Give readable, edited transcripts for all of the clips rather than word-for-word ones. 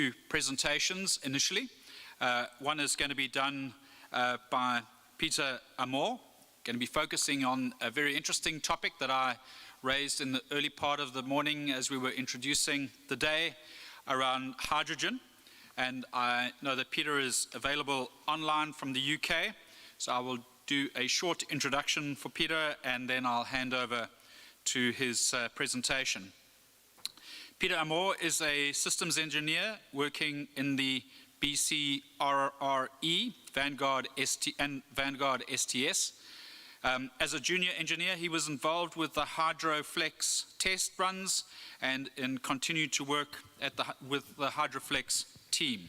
two presentations initially. One is going to be done by Peter Amor, going to be focusing on a very interesting topic that I raised in the early part of the morning as we were introducing the day around hydrogen. And I know that Peter is available online from the UK, so I will do a short introduction for Peter and then I'll hand over to his presentation. Peter Amor is a systems engineer working in the BCRRE, Vanguard STS. As a junior engineer, he was involved with the HydroFlex test runs and continued to work with the HydroFlex team.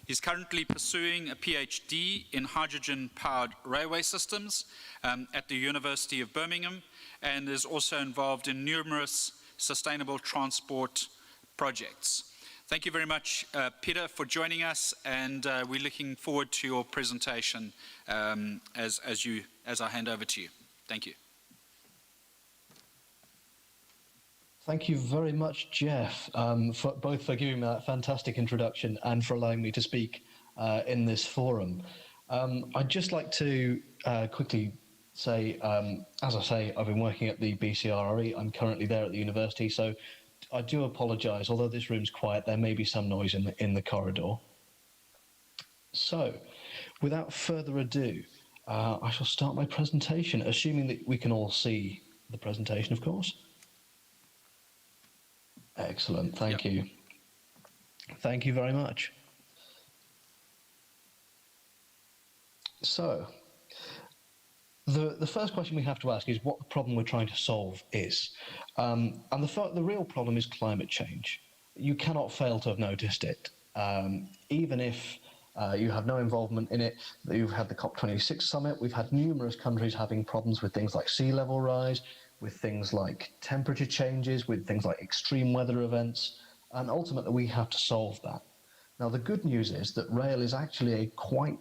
He's currently pursuing a PhD in hydrogen-powered railway systems at the University of Birmingham and is also involved in numerous sustainable transport projects. Thank you very much, Peter, for joining us, and we're looking forward to your presentation as I hand over to you. Thank you. Thank you very much, Jeff, for giving me that fantastic introduction and for allowing me to speak in this forum. I'd just like to quickly say, as I say, I've been working at the BCRRE. I'm currently there at the university, so I do apologise. Although this room's quiet, there may be some noise in the corridor. So, without further ado, I shall start my presentation, assuming that we can all see the presentation, of course. Excellent, thank you. Thank you very much. So, the first question we have to ask is what the problem we're trying to solve is. And the real problem is climate change. You cannot fail to have noticed it. Even if you have no involvement in it, you've had the COP26 summit, we've had numerous countries having problems with things like sea level rise, with things like temperature changes, with things like extreme weather events, and ultimately we have to solve that. Now the good news is that rail is actually a quite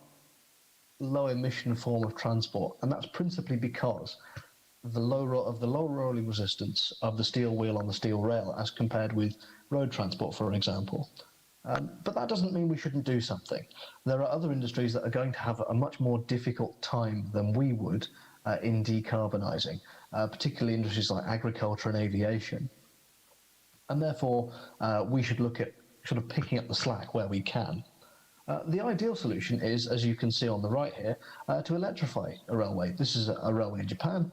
low emission form of transport, and that's principally because of the low rolling resistance of the steel wheel on the steel rail as compared with road transport, for example. But that doesn't mean we shouldn't do something. There are other industries that are going to have a much more difficult time than we would in decarbonising, particularly industries like agriculture and aviation. And therefore, we should look at sort of picking up the slack where we can. The ideal solution is, as you can see on the right here, to electrify a railway. This is a railway in Japan.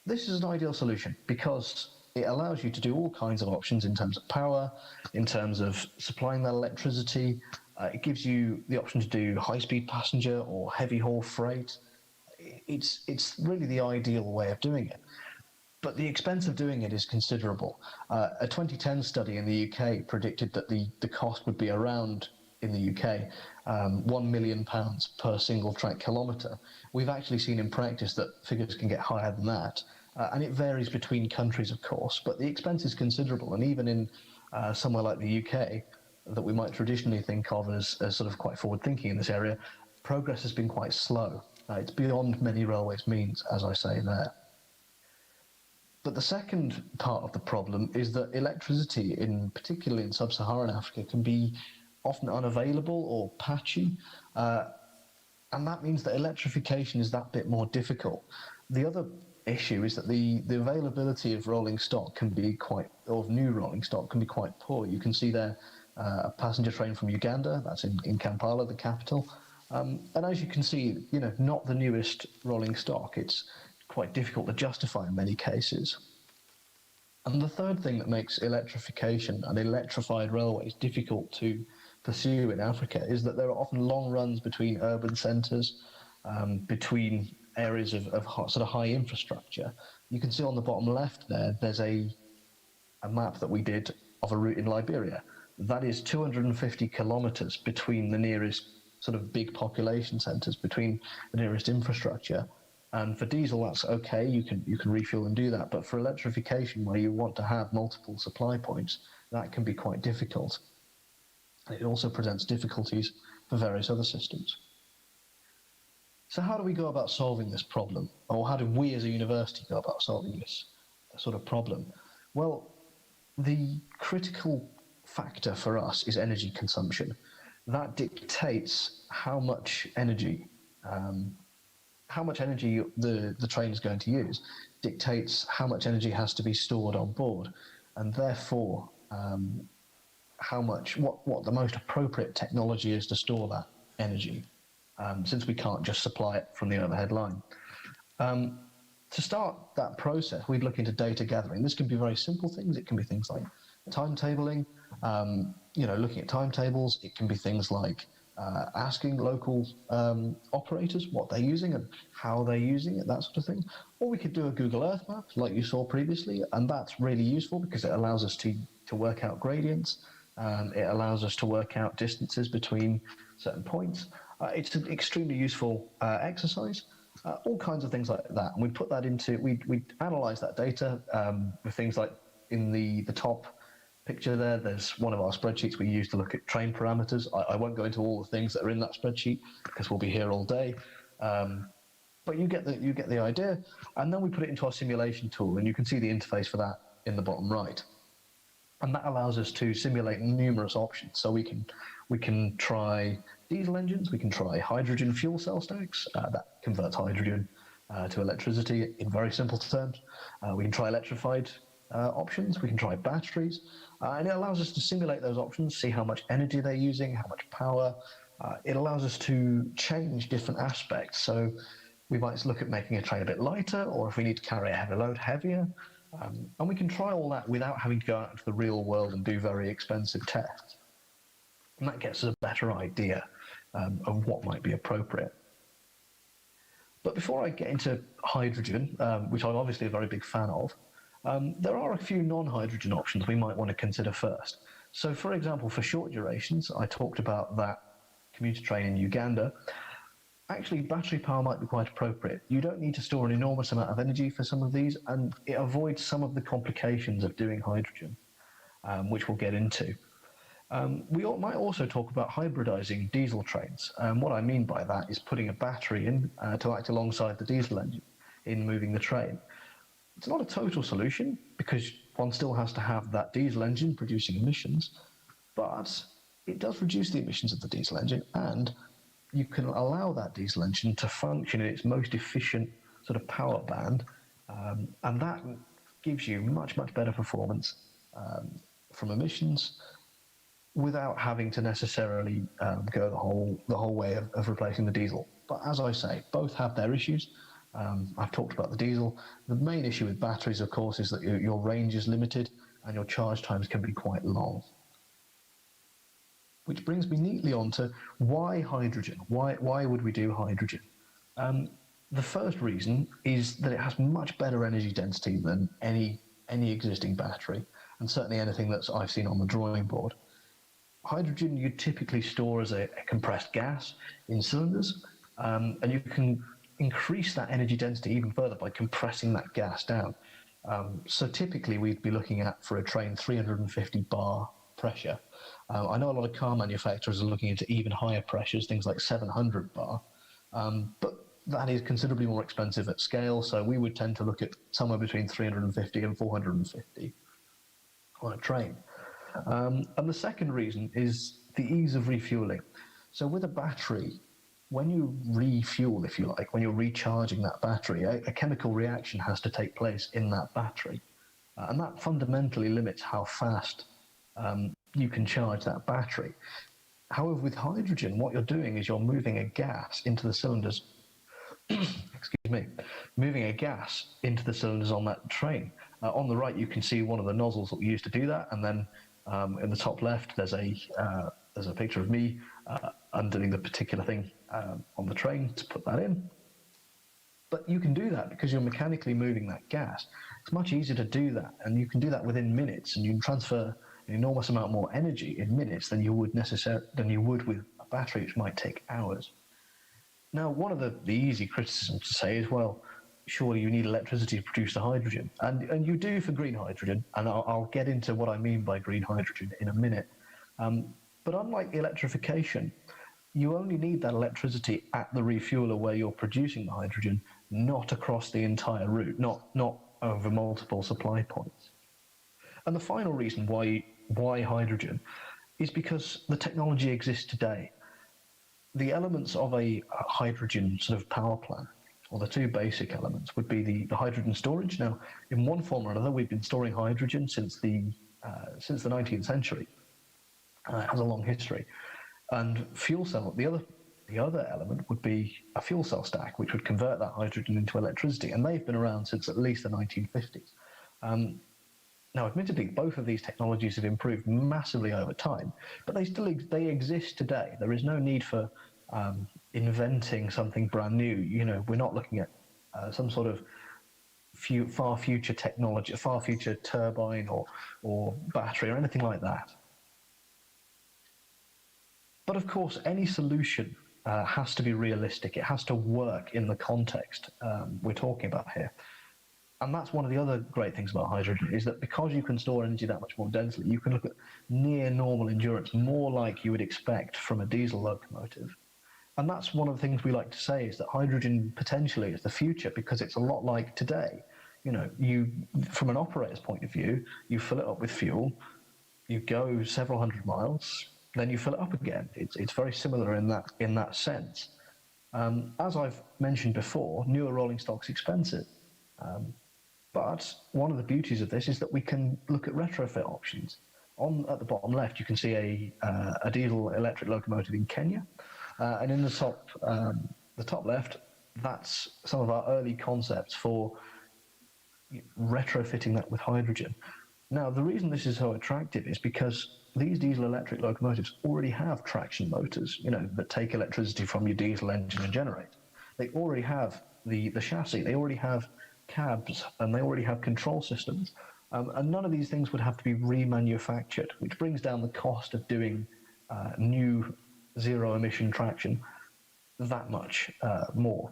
This is an ideal solution because it allows you to do all kinds of options in terms of power, in terms of supplying that electricity. It gives you the option to do high-speed passenger or heavy-haul freight. It's really the ideal way of doing it. But the expense of doing it is considerable. A 2010 study in the UK predicted that the cost would be around, in the UK, £1 million per single track kilometre. We've actually seen in practice that figures can get higher than that. And it varies between countries, of course, but the expense is considerable. And even in somewhere like the UK, that we might traditionally think of as sort of quite forward-thinking in this area, progress has been quite slow. It's beyond many railways' means, as I say there. But the second part of the problem is that electricity, particularly in sub-Saharan Africa, can be often unavailable or patchy, and that means that electrification is that bit more difficult. The other issue is that the availability of rolling stock can be of new rolling stock can be quite poor. You can see there a passenger train from Uganda, that's in Kampala, the capital. And as you can see, not the newest rolling stock. It's quite difficult to justify in many cases. And the third thing that makes electrification and electrified railways difficult to pursue in Africa is that there are often long runs between urban centres, between areas of sort of high infrastructure. You can see on the bottom left there's a map that we did of a route in Liberia. That is 250 kilometres between the nearest sort of big population centres, between the nearest infrastructure. And for diesel, that's okay, you can refuel and do that. But for electrification, where you want to have multiple supply points, that can be quite difficult. It also presents difficulties for various other systems. So how do we go about solving this problem? Or how do we as a university go about solving this sort of problem? Well, the critical factor for us is energy consumption. That dictates how much energy the train is going to use, dictates how much energy has to be stored on board, and therefore what the most appropriate technology is to store that energy, since we can't just supply it from the overhead line. To start that process, we'd look into data gathering. This can be very simple things. It can be things like timetabling, looking at timetables. It can be things like asking local operators what they're using and how they're using it, that sort of thing. Or we could do a Google Earth map like you saw previously, and that's really useful because it allows us to work out gradients. It allows us to work out distances between certain points. It's an extremely useful exercise. All kinds of things like that. And we put that into, we analyze that data with things like in the top picture there's one of our spreadsheets we use to look at train parameters. I won't go into all the things that are in that spreadsheet because we'll be here all day. But you get the idea. And then we put it into our simulation tool, and you can see the interface for that in the bottom right. And that allows us to simulate numerous options. So we can try diesel engines, we can try hydrogen fuel cell stacks, that converts hydrogen to electricity in very simple terms. We can try electrified options, we can try batteries, and it allows us to simulate those options, see how much energy they're using, how much power. It allows us to change different aspects. So we might look at making a train a bit lighter, or if we need to carry a heavy load, heavier. And we can try all that without having to go out into the real world and do very expensive tests. And that gets us a better idea of what might be appropriate. But before I get into hydrogen, which I'm obviously a very big fan of, there are a few non-hydrogen options we might want to consider first. So for example, for short durations, I talked about that commuter train in Uganda. Actually, battery power might be quite appropriate. You don't need to store an enormous amount of energy for some of these, and it avoids some of the complications of doing hydrogen, which we'll get into. We might also talk about hybridizing diesel trains. What I mean by that is putting a battery in to act alongside the diesel engine in moving the train. It's not a total solution because one still has to have that diesel engine producing emissions, but it does reduce the emissions of the diesel engine, and you can allow that diesel engine to function in its most efficient sort of power band, and that gives you much better performance from emissions without having to necessarily go the whole way of replacing the diesel. But as I say, both have their issues. I've talked about the diesel. The main issue with batteries, of course, is that your range is limited and your charge times can be quite long. Which brings me neatly on to why hydrogen? Why would we do hydrogen? The first reason is that it has much better energy density than any existing battery, and certainly anything that I've seen on the drawing board. Hydrogen you typically store as a compressed gas in cylinders, and you can increase that energy density even further by compressing that gas down. So typically we'd be looking at, for a train, 350 bar pressure. I know a lot of car manufacturers are looking into even higher pressures, things like 700 bar, but that is considerably more expensive at scale, so we would tend to look at somewhere between 350 and 450 on a train. And the second reason is the ease of refueling. So with a battery, when you refuel, if you like, when you're recharging that battery, a chemical reaction has to take place in that battery. And that fundamentally limits how fast you can charge that battery. However, with hydrogen, what you're doing is you're moving a gas into the cylinders, moving a gas into the cylinders on that train. On the right, you can see one of the nozzles that we use to do that, and then in the top left, there's a picture of me underneath the particular thing on the train to put that in. But you can do that because you're mechanically moving that gas. It's much easier to do that, and you can do that within minutes, and you can transfer an enormous amount more energy in minutes than you would with a battery, which might take hours. Now, one of the easy criticisms to say is, well, surely you need electricity to produce the hydrogen, and you do for green hydrogen, and I'll get into what I mean by green hydrogen in a minute. But unlike electrification, you only need that electricity at the refueler where you're producing the hydrogen, not across the entire route, not over multiple supply points. And the final reason why why hydrogen is because the technology exists today. The elements of a hydrogen sort of power plant, or the two basic elements, would be the hydrogen storage. Now, in one form or another, we've been storing hydrogen since the 19th century. It has a long history. And fuel cell, the other element would be a fuel cell stack, which would convert that hydrogen into electricity, and they've been around since at least the 1950s. Now, admittedly, both of these technologies have improved massively over time, but they exist today. There is no need for inventing something brand new. You know, we're not looking at some sort of far future technology, far future turbine or battery or anything like that. But of course, any solution has to be realistic. It has to work in the context we're talking about here. And that's one of the other great things about hydrogen, is that because you can store energy that much more densely, you can look at near normal endurance, more like you would expect from a diesel locomotive. And that's one of the things we like to say, is that hydrogen potentially is the future, because it's a lot like today. You know, from an operator's point of view, you fill it up with fuel, you go several hundred miles, then you fill it up again. It's very similar in that sense. As I've mentioned before, newer rolling stock's expensive. But one of the beauties of this is that we can look at retrofit options. At the bottom left, you can see a diesel electric locomotive in Kenya. And in the top left, that's some of our early concepts for retrofitting that with hydrogen. Now, the reason this is so attractive is because these diesel electric locomotives already have traction motors, that take electricity from your diesel engine and generate. They already have the chassis, they already have cabs, and they already have control systems. And none of these things would have to be remanufactured, which brings down the cost of doing new zero-emission traction that much more.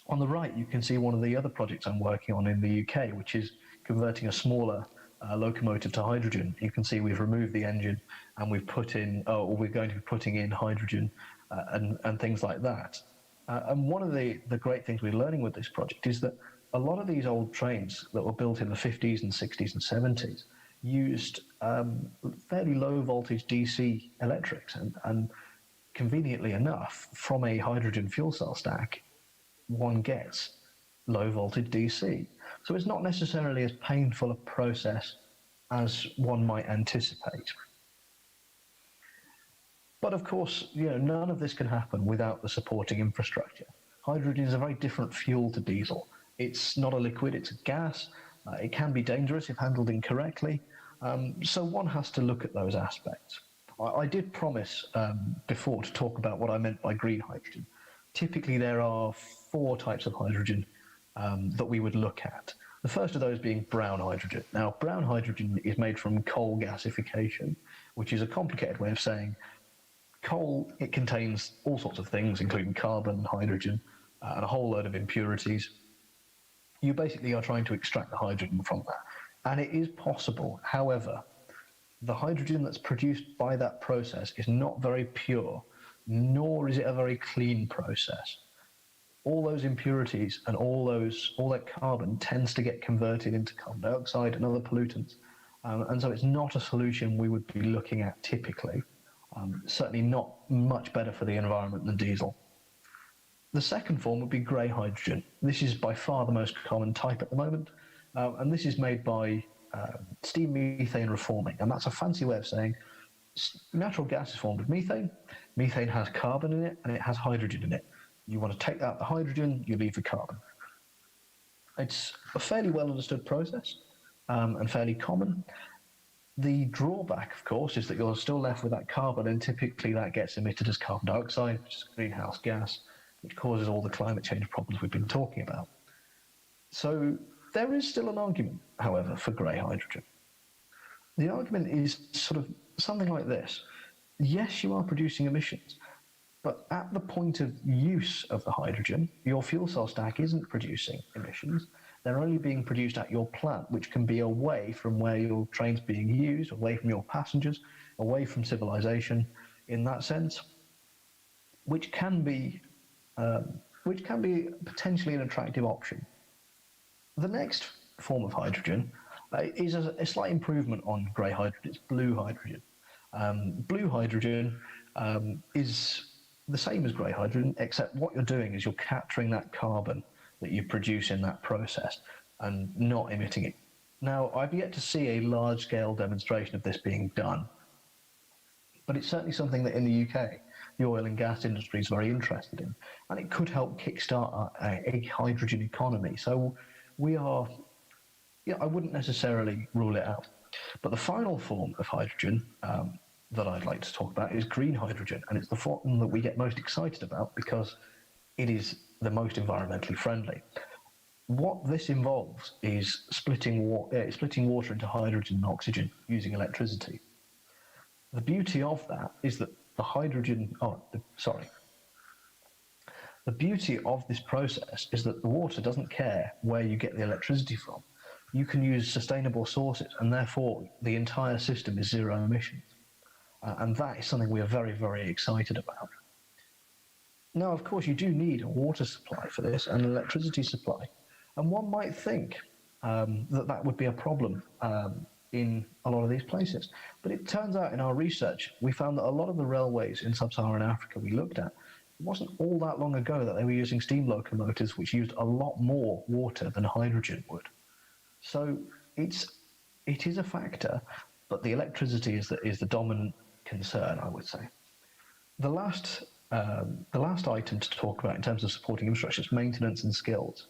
On the right, you can see one of the other projects I'm working on in the UK, which is converting a smaller locomotive to hydrogen. You can see we've removed the engine and we've put in, or we're going to be putting in hydrogen and things like that. And one of the great things we're learning with this project is that a lot of these old trains that were built in the 50s and 60s and 70s used fairly low voltage DC electrics, and conveniently enough, from a hydrogen fuel cell stack, one gets low voltage DC. So it's not necessarily as painful a process as one might anticipate. But of course, none of this can happen without the supporting infrastructure. Hydrogen is a very different fuel to diesel. It's not a liquid, it's a gas. It can be dangerous if handled incorrectly. So one has to look at those aspects. I did promise before to talk about what I meant by green hydrogen. Typically, there are 4 types of hydrogen that we would look at. The first of those being brown hydrogen. Now, brown hydrogen is made from coal gasification, which is a complicated way of saying coal. It contains all sorts of things, including carbon, hydrogen, and a whole load of impurities. You basically are trying to extract the hydrogen from that. And it is possible. However, the hydrogen that's produced by that process is not very pure, nor is it a very clean process. All those impurities and all that carbon tends to get converted into carbon dioxide and other pollutants. And so it's not a solution we would be looking at typically. Certainly not much better for the environment than diesel. The second form would be grey hydrogen. This is by far the most common type at the moment. And this is made by steam methane reforming. And that's a fancy way of saying natural gas is formed of methane. Methane has carbon in it and it has hydrogen in it. You want to take out the hydrogen, you leave the carbon. It's a fairly well understood process and fairly common. The drawback, of course, is that you're still left with that carbon, and typically that gets emitted as carbon dioxide, which is a greenhouse gas, which causes all the climate change problems we've been talking about. So there is still an argument, however, for grey hydrogen. The argument is sort of something like this. Yes, you are producing emissions, but at the point of use of the hydrogen, your fuel cell stack isn't producing emissions. They're only being produced at your plant, which can be away from where your train's being used, away from your passengers, away from civilization in that sense, which can be potentially an attractive option. The next form of hydrogen is a slight improvement on grey hydrogen. It's blue hydrogen. Blue hydrogen is the same as grey hydrogen, except what you're doing is you're capturing that carbon that you produce in that process and not emitting it. Now, I've yet to see a large-scale demonstration of this being done, but it's certainly something that in the UK, the oil and gas industry is very interested in, and it could help kickstart a hydrogen economy. So we are, I wouldn't necessarily rule it out. But the final form of hydrogen that I'd like to talk about is green hydrogen, and it's the form that we get most excited about because it is the most environmentally friendly. What this involves is splitting water into hydrogen and oxygen using electricity. The beauty of that is that the beauty of this process is that the water doesn't care where you get the electricity from. You can use sustainable sources, and therefore the entire system is zero emissions. And that is something we are very, very excited about. Now, of course, you do need a water supply for this and an electricity supply. And one might think that would be a problem in a lot of these places. But it turns out in our research, we found that a lot of the railways in sub-Saharan Africa we looked at, it wasn't all that long ago that they were using steam locomotives which used a lot more water than hydrogen would. So it is a factor, but the electricity is the dominant concern, I would say. The last item to talk about in terms of supporting infrastructure is maintenance and skills.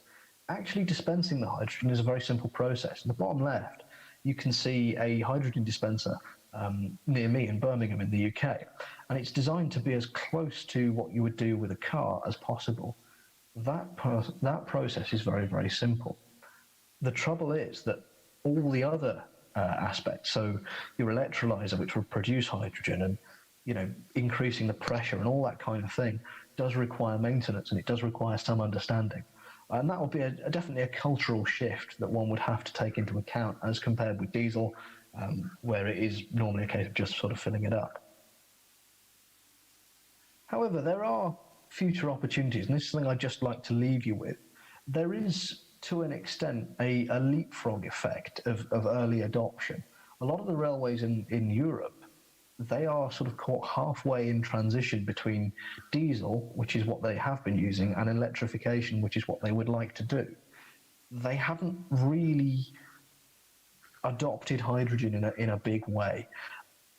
Actually dispensing the hydrogen is a very simple process. In the bottom left, you can see a hydrogen dispenser near me in Birmingham in the UK, and it's designed to be as close to what you would do with a car as possible. That process is very, very simple. The trouble is that all the other aspects, so your electrolyzer, which will produce hydrogen, and increasing the pressure and all that kind of thing, does require maintenance, and it does require some understanding. And that will be definitely a cultural shift that one would have to take into account as compared with diesel, where it is normally a case of just sort of filling it up. However, there are future opportunities, and this is something I'd just like to leave you with. There is, to an extent, a leapfrog effect of early adoption. A lot of the railways in Europe, they are sort of caught halfway in transition between diesel, which is what they have been using, and electrification, which is what they would like to do. They haven't really adopted hydrogen in a big way.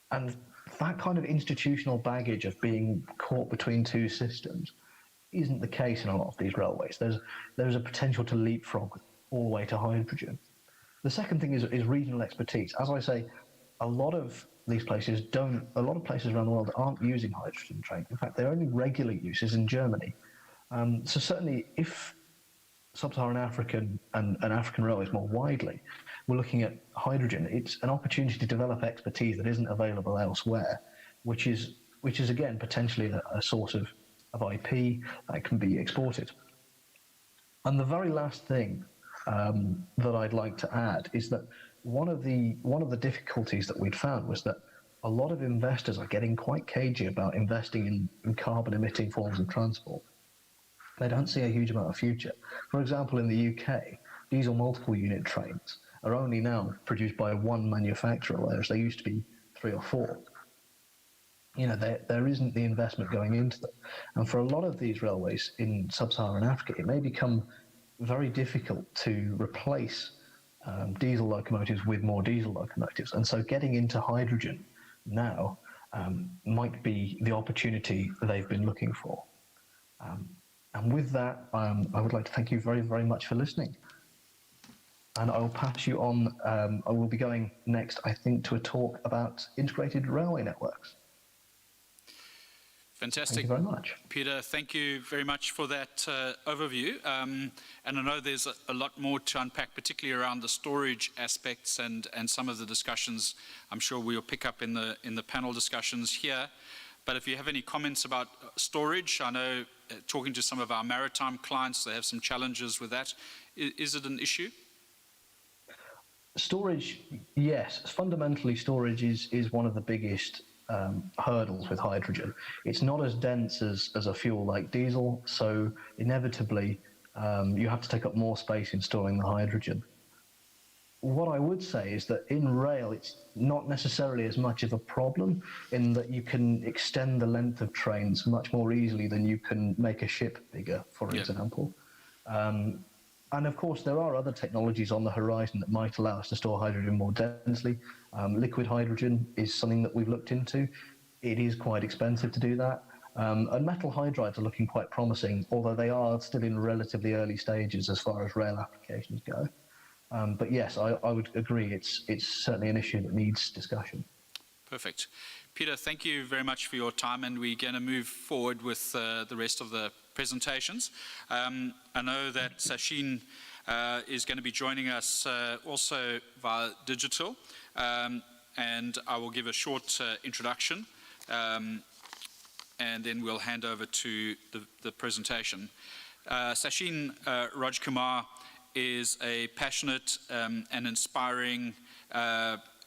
And that kind of institutional baggage of being caught between two systems isn't the case in a lot of these railways. There's a potential to leapfrog all the way to hydrogen. The second thing is regional expertise. As I say, a lot of places around the world aren't using hydrogen trains. In fact, their only regular use is in Germany. So certainly if sub-Saharan African and African railways more widely, we're looking at hydrogen, it's an opportunity to develop expertise that isn't available elsewhere, which is again potentially a source of IP that can be exported. And the very last thing that I'd like to add is that one of the difficulties that we'd found was that a lot of investors are getting quite cagey about investing in carbon-emitting forms of transport. They don't see a huge amount of future. For example, in the UK, diesel multiple unit trains are only now produced by one manufacturer, whereas they used to be 3 or 4. There isn't the investment going into them. And for a lot of these railways in sub-Saharan Africa, it may become very difficult to replace diesel locomotives with more diesel locomotives. And so getting into hydrogen now might be the opportunity that they've been looking for. And with that, I would like to thank you very, very much for listening. And I will pass you on. I will be going next, I think, to a talk about integrated railway networks. Fantastic. Thank you very much. Peter, thank you very much for that overview. And I know there's a lot more to unpack, particularly around the storage aspects and some of the discussions I'm sure we'll pick up in the panel discussions here. But if you have any comments about storage, I know talking to some of our maritime clients, they have some challenges with that. Is it an issue? Storage, yes. Fundamentally, storage is one of the biggest hurdles with hydrogen. It's not as dense as a fuel like diesel, so inevitably you have to take up more space in storing the hydrogen. what I would say is that in rail, it's not necessarily as much of a problem in that you can extend the length of trains much more easily than you can make a ship bigger, for example. And of course, there are other technologies on the horizon that might allow us to store hydrogen more densely. Liquid hydrogen is something that we've looked into. It is quite expensive to do that. And metal hydrides are looking quite promising, although they are still in relatively early stages as far as rail applications go. But yes, I would agree, it's certainly an issue that needs discussion. Perfect. Peter, thank you very much for your time, and we're going to move forward with the rest of the presentations. I know that Sachin is going to be joining us also via digital, and I will give a short introduction, and then we'll hand over to the presentation. Sachin Rajkumar is a passionate and inspiring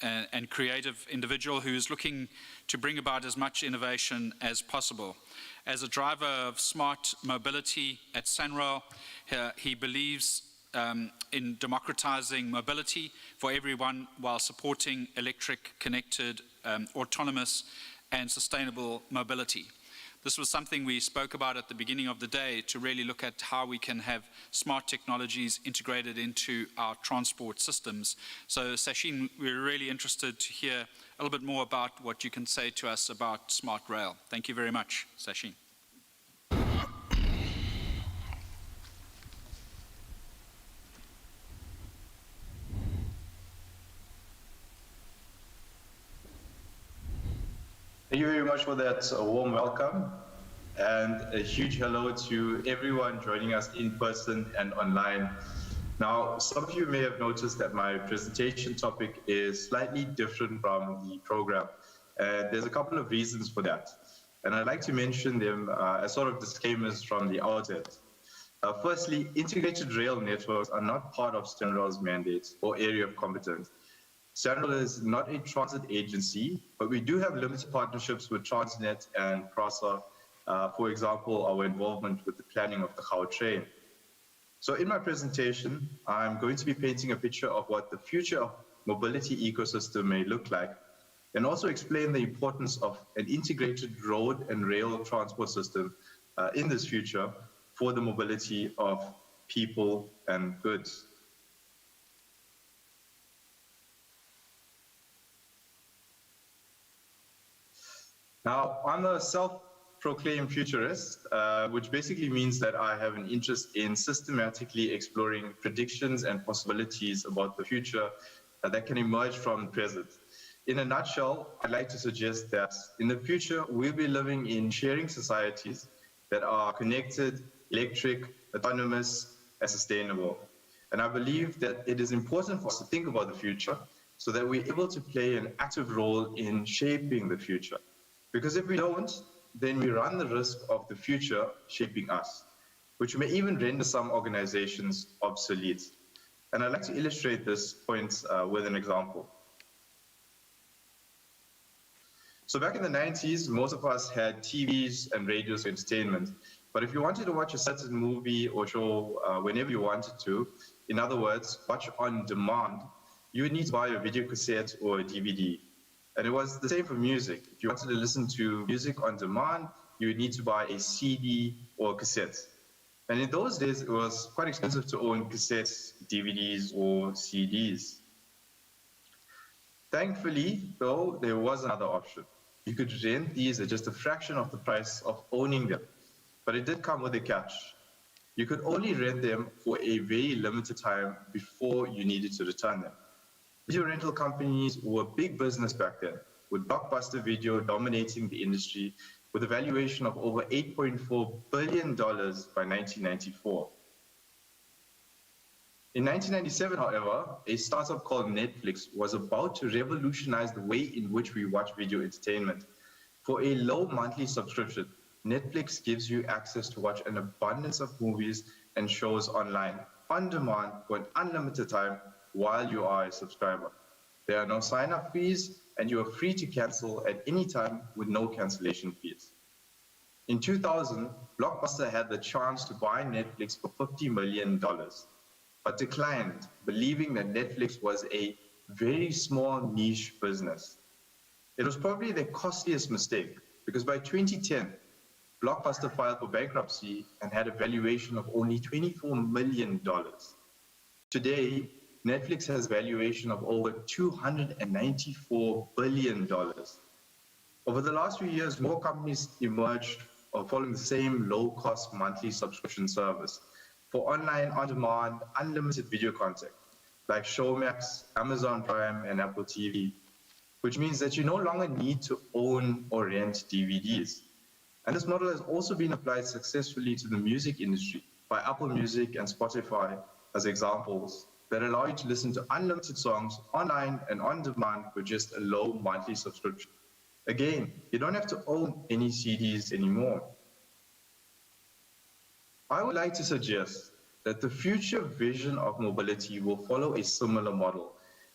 and creative individual who is looking to bring about as much innovation as possible. As a driver of smart mobility at SANRAL, he believes in democratizing mobility for everyone while supporting electric, connected, autonomous and sustainable mobility. This was something we spoke about at the beginning of the day, to really look at how we can have smart technologies integrated into our transport systems. So Sachin, we're really interested to hear a little bit more about what you can say to us about smart rail. Thank you very much, Sachin. Thank you very much for that warm welcome, and a huge hello to everyone joining us in person and online. Now, some of you may have noticed that my presentation topic is slightly different from the program, and there's a couple of reasons for that. And I'd like to mention them as sort of disclaimers from the outset. Firstly, integrated rail networks are not part of SANRAL's mandate or area of competence. SANRAL is not a transit agency, but we do have limited partnerships with Transnet and PRASA, for example, our involvement with the planning of the Gautrain. So in my presentation, I'm going to be painting a picture of what the future of mobility ecosystem may look like, and also explain the importance of an integrated road and rail transport system in this future for the mobility of people and goods. Now, I'm a self-proclaimed futurist, which basically means that I have an interest in systematically exploring predictions and possibilities about the future that can emerge from the present. In a nutshell, I'd like to suggest that in the future, we'll be living in sharing societies that are connected, electric, autonomous, and sustainable. And I believe that it is important for us to think about the future so that we're able to play an active role in shaping the future. Because if we don't, then we run the risk of the future shaping us, which may even render some organizations obsolete. And I'd like to illustrate this point with an example. So back in the 90s, most of us had TVs and radios for entertainment. But if you wanted to watch a certain movie or show whenever you wanted to, in other words, watch on demand, you would need to buy a video cassette or a DVD. And it was the same for music. If you wanted to listen to music on demand, you would need to buy a CD or a cassette. And in those days, it was quite expensive to own cassettes, DVDs, or CDs. Thankfully, though, there was another option. You could rent these at just a fraction of the price of owning them. But it did come with a catch. You could only rent them for a very limited time before you needed to return them. Video rental companies were a big business back then, with Blockbuster Video dominating the industry with a valuation of over $8.4 billion by 1994. In 1997, however, a startup called Netflix was about to revolutionize the way in which we watch video entertainment. For a low monthly subscription, Netflix gives you access to watch an abundance of movies and shows online, on demand, for an unlimited time, while you are a subscriber. There are no sign-up fees, and you are free to cancel at any time with no cancellation fees. In 2000, Blockbuster had the chance to buy Netflix for $50 million. but declined, believing that Netflix was a very small niche business. It was probably their costliest mistake, because by 2010, Blockbuster filed for bankruptcy and had a valuation of only $24 million. Today, Netflix has valuation of over $294 billion. Over the last few years, more companies emerged following the same low-cost monthly subscription service for online, on-demand, unlimited video content, like Showmax, Amazon Prime, and Apple TV, which means that you no longer need to own or rent DVDs. And this model has also been applied successfully to the music industry by Apple Music and Spotify as examples that allow you to listen to unlimited songs online and on demand for just a low monthly subscription. Again, you don't have to own any CDs anymore. I would like to suggest that the future vision of mobility will follow a similar model,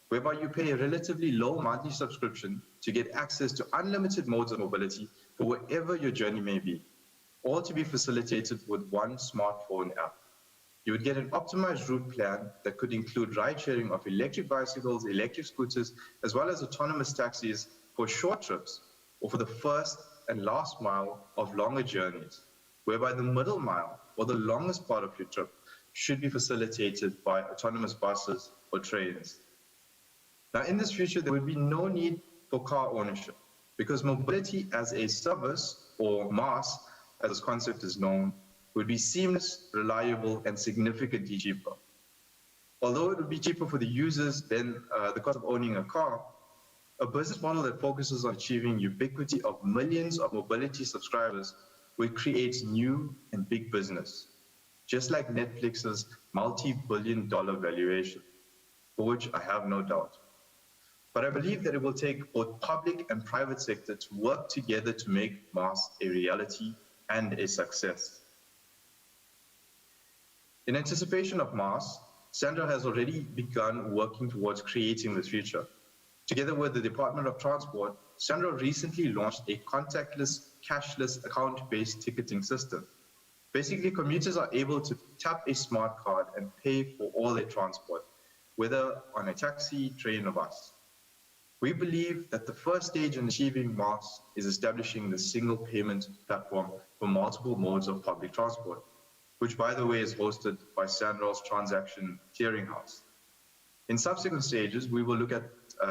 whereby you pay a relatively low monthly subscription to get access to unlimited modes of mobility for wherever your journey may be, all to be facilitated with one smartphone app. You would get an optimized route plan that could include ride-sharing of electric bicycles, electric scooters, as well as autonomous taxis for short trips or for the first and last mile of longer journeys, whereby the middle mile or the longest part of your trip should be facilitated by autonomous buses or trains. Now, in this future, there will be no need for car ownership because mobility as a service, or MaaS, as this concept is known, would be seamless, reliable, and significantly cheaper. Although it would be cheaper for the users than the cost of owning a car, a business model that focuses on achieving ubiquity of millions of mobility subscribers will create new and big business, just like Netflix's multi-billion-dollar valuation, for which I have no doubt. But I believe that it will take both public and private sector to work together to make MaaS a reality and a success. In anticipation of MaaS, Sandro has already begun working towards creating this future. Together with the Department of Transport, Sandro recently launched a contactless, cashless, account-based ticketing system. Basically, commuters are able to tap a smart card and pay for all their transport, whether on a taxi, train, or bus. We believe that the first stage in achieving MaaS is establishing the single payment platform for multiple modes of public transport, which, by the way, is hosted by Sandro's Transaction Clearinghouse. In subsequent stages, we will look at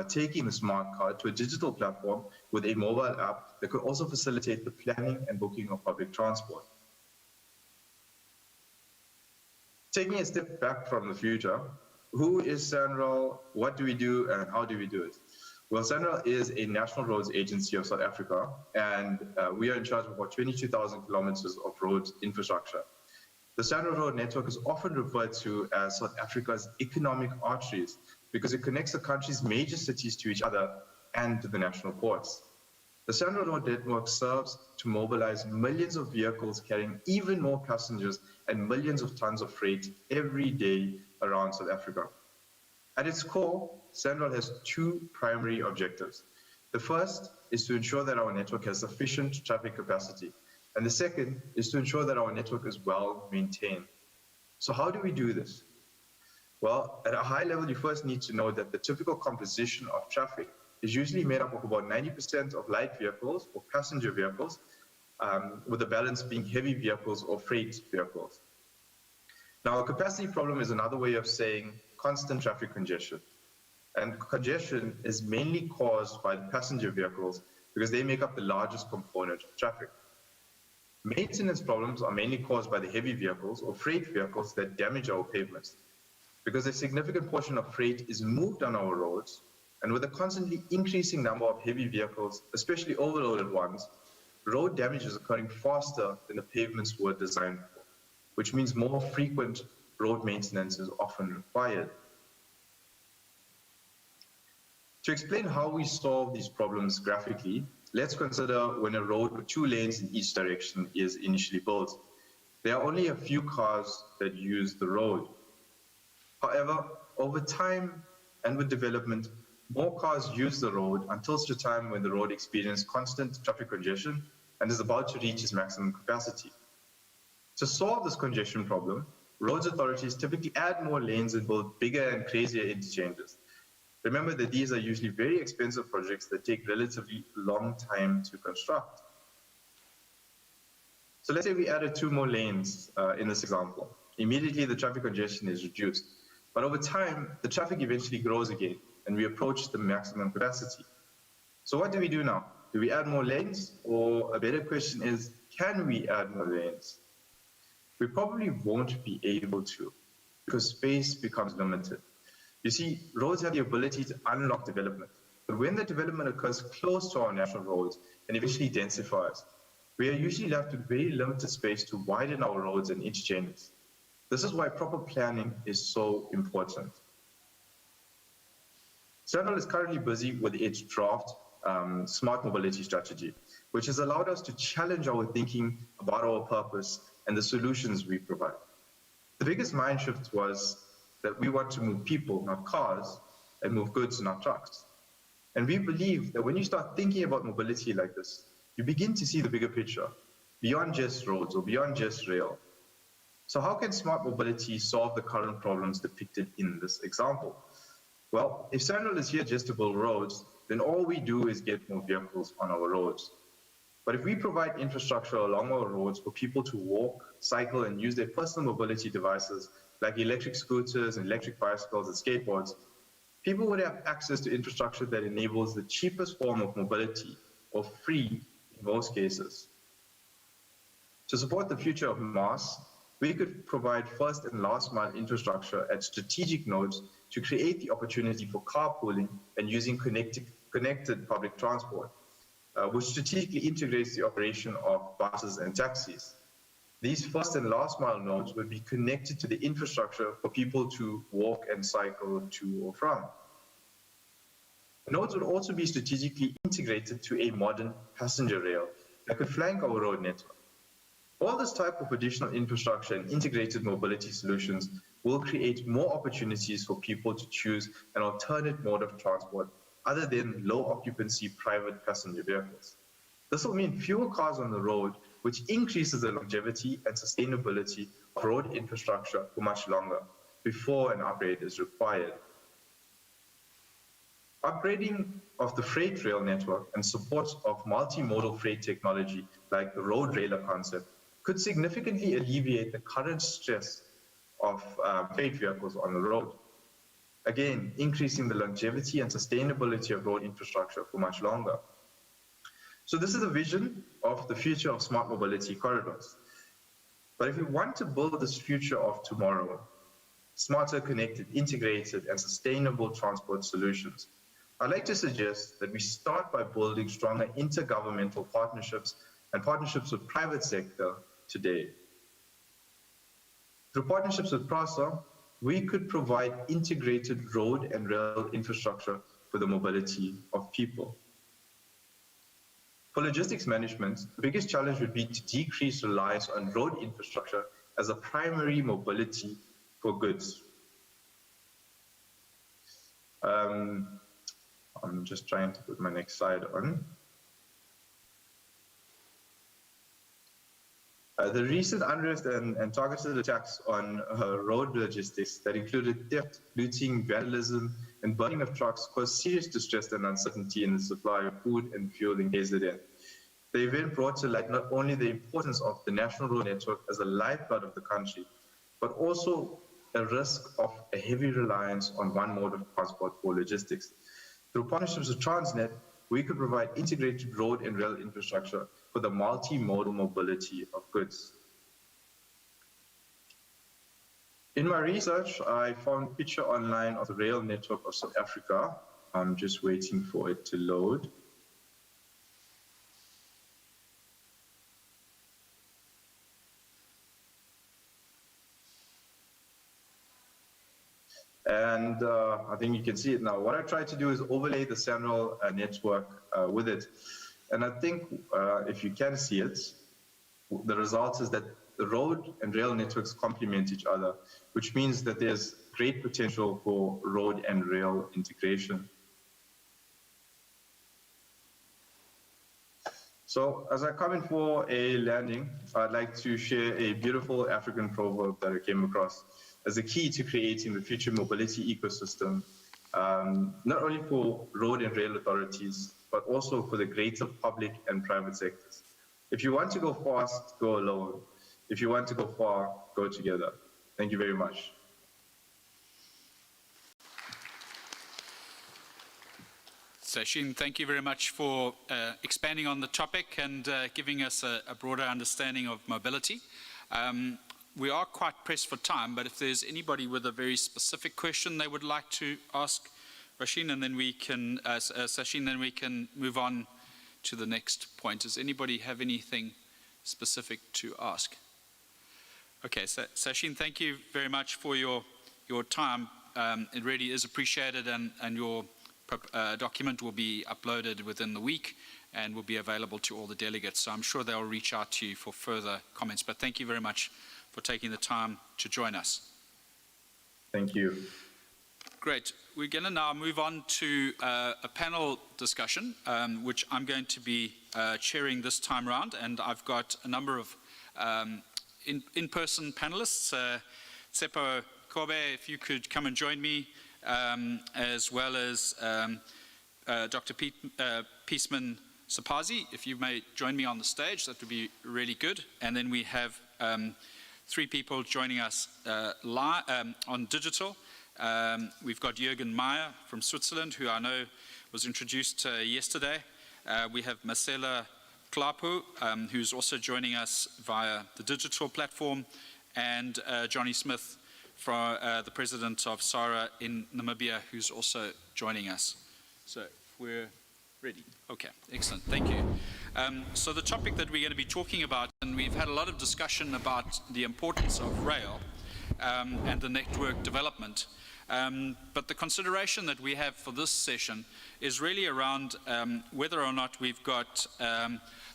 taking the smart card to a digital platform with a mobile app that could also facilitate the planning and booking of public transport. Taking a step back from the future, who is Sandro, what do we do, and how do we do it? Well, Sandro is a national roads agency of South Africa, and we are in charge of about 22,000 kilometers of road infrastructure. The Sandro Road network is often referred to as South Africa's economic arteries because it connects the country's major cities to each other and to the national ports. The Sandro Road network serves to mobilize millions of vehicles carrying even more passengers and millions of tons of freight every day around South Africa. At its core, Sandro has two primary objectives. The first is to ensure that our network has sufficient traffic capacity. And the second is to ensure that our network is well maintained. So how do we do this? Well, at a high level, you first need to know that the typical composition of traffic is usually made up of about 90% of light vehicles or passenger vehicles, with the balance being heavy vehicles or freight vehicles. Now, a capacity problem is another way of saying constant traffic congestion. And congestion is mainly caused by the passenger vehicles because they make up the largest component of traffic. Maintenance problems are mainly caused by the heavy vehicles or freight vehicles that damage our pavements, because a significant portion of freight is moved on our roads, and with a constantly increasing number of heavy vehicles, especially overloaded ones, road damage is occurring faster than the pavements were designed for, which means more frequent road maintenance is often required. To explain how we solve these problems graphically, let's consider when a road with 2 lanes in each direction is initially built. There are only a few cars that use the road. However, over time and with development, more cars use the road until such a time when the road experiences constant traffic congestion and is about to reach its maximum capacity. To solve this congestion problem, roads authorities typically add more lanes and build bigger and crazier interchanges. Remember that these are usually very expensive projects that take relatively long time to construct. So let's say we added 2 more lanes in this example. Immediately the traffic congestion is reduced. But over time, the traffic eventually grows again and we approach the maximum capacity. So what do we do now? Do we add more lanes? Or a better question is, can we add more lanes? We probably won't be able to because space becomes limited. You see, roads have the ability to unlock development. But when the development occurs close to our national roads and eventually densifies, we are usually left with very limited space to widen our roads and interchanges. This is why proper planning is so important. SANRAL is currently busy with its draft smart mobility strategy, which has allowed us to challenge our thinking about our purpose and the solutions we provide. The biggest mind shift was that we want to move people, not cars, and move goods, not trucks. And we believe that when you start thinking about mobility like this, you begin to see the bigger picture, beyond just roads or beyond just rail. So how can smart mobility solve the current problems depicted in this example? Well, if SANRAL is here just to build roads, then all we do is get more vehicles on our roads. But if we provide infrastructure along our roads for people to walk, cycle, and use their personal mobility devices like electric scooters, and electric bicycles, and skateboards, people would have access to infrastructure that enables the cheapest form of mobility, or free in most cases. To support the future of mass, we could provide first and last mile infrastructure at strategic nodes to create the opportunity for carpooling and using connected public transport, which strategically integrates the operation of buses and taxis. These first and last mile nodes would be connected to the infrastructure for people to walk and cycle to or from. Nodes would also be strategically integrated to a modern passenger rail that could flank our road network. All this type of additional infrastructure and integrated mobility solutions will create more opportunities for people to choose an alternate mode of transport other than low occupancy private passenger vehicles. This will mean fewer cars on the road, which increases the longevity and sustainability of road infrastructure for much longer before an upgrade is required. Upgrading of the freight rail network and support of multimodal freight technology like the road railer concept could significantly alleviate the current stress of freight vehicles on the road. Again, increasing the longevity and sustainability of road infrastructure for much longer. So this is a vision of the future of smart mobility corridors. But if we want to build this future of tomorrow, smarter, connected, integrated, and sustainable transport solutions, I'd like to suggest that we start by building stronger intergovernmental partnerships and partnerships with private sector today. Through partnerships with PRASA, we could provide integrated road and rail infrastructure for the mobility of people. For logistics management, the biggest challenge would be to decrease reliance on road infrastructure as a primary mobility for goods. I'm just trying to put my next slide on. The recent unrest and targeted attacks on road logistics that included theft, looting, vandalism, and burning of trucks caused serious distress and uncertainty in the supply of food and fuel in KZN. The event brought to light not only the importance of the national road network as a lifeblood of the country, but also a risk of a heavy reliance on one mode of transport for logistics. Through partnerships with Transnet, we could provide integrated road and rail infrastructure for the multimodal mobility of goods. In my research, I found a picture online of the rail network of South Africa. I'm just waiting for it to load. And I think you can see it now. What I tried to do is overlay the SANRAL network with it. And I think if you can see it, the result is that the road and rail networks complement each other, which means that there's great potential for road and rail integration. So as I come in for a landing, I'd like to share a beautiful African proverb that I came across as a key to creating the future mobility ecosystem, not only for road and rail authorities, but also for the greater public and private sectors. If you want to go fast, go alone. If you want to go far, go together. Thank you very much. Sachin, thank you very much for expanding on the topic and giving us a broader understanding of mobility. We are quite pressed for time, but if there's anybody with a very specific question they would like to ask Rasheen, and then we can, Sachin, then we can move on to the next point. Does anybody have anything specific to ask? Okay, so Sachin, thank you very much for your time. It really is appreciated, and your document will be uploaded within the week and will be available to all the delegates. So I'm sure they'll reach out to you for further comments. But thank you very much for taking the time to join us. Thank you. Great. We're going to now move on to a panel discussion, which I'm going to be chairing this time round. And I've got a number of in-person panelists. Tsepo Kobe, if you could come and join me, as well as Dr. Peaceman Sapazi, if you may join me on the stage, that would be really good. And then we have 3 people joining us live, on digital. We've got Jürgen Meyer from Switzerland, who I know was introduced yesterday. We have Marcela Klapu, who's also joining us via the digital platform, and Johnny Smith, from the president of SARA in Namibia, who's also joining us. So we're ready. Okay, excellent, thank you. So the topic that we're going to be talking about, and we've had a lot of discussion about the importance of rail and the network development. But the consideration that we have for this session is really around whether or not we've got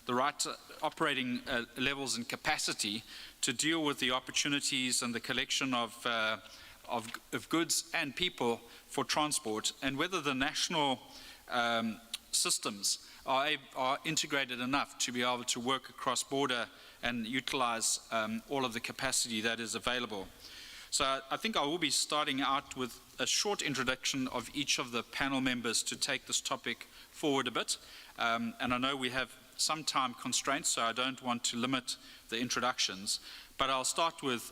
the right operating levels and capacity to deal with the opportunities and the collection of goods and people for transport, and whether the national systems are integrated enough to be able to work across border and utilize all of the capacity that is available. So I think I will be starting out with a short introduction of each of the panel members to take this topic forward a bit. And I know we have some time constraints, so I don't want to limit the introductions. But I'll start with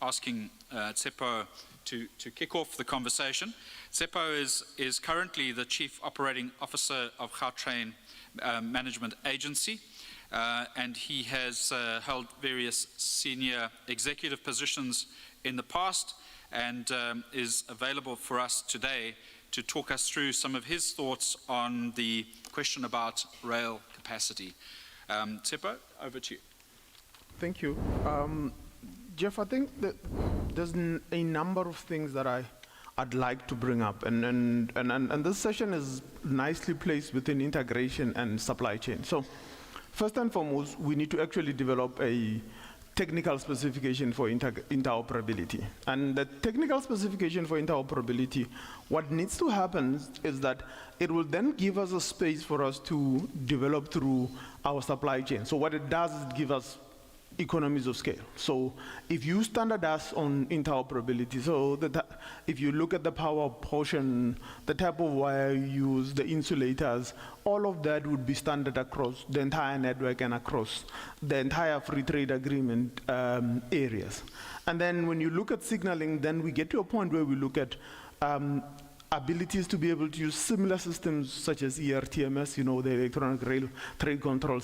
asking Tsepo to kick off the conversation. Tsepo is currently the Chief Operating Officer of Gautrain Management Agency. And he has held various senior executive positions in the past, and is available for us today to talk us through some of his thoughts on the question about rail capacity. Tsepo, over to you. Thank you. Jeff, I think that there's a number of things that I'd like to bring up, and this session is nicely placed within integration and supply chain. So first and foremost, we need to actually develop a technical specification for interoperability. And the technical specification for interoperability, what needs to happen is that it will then give us a space for us to develop through our supply chain. So what it does is give us economies of scale. So if you standardize on interoperability, so that if you look at the power portion, the type of wire you use, the insulators, all of that would be standard across the entire network and across the entire free trade agreement areas. And then when you look at signaling, then we get to a point where we look at abilities to be able to use similar systems such as ERTMS, you know, the electronic rail trade control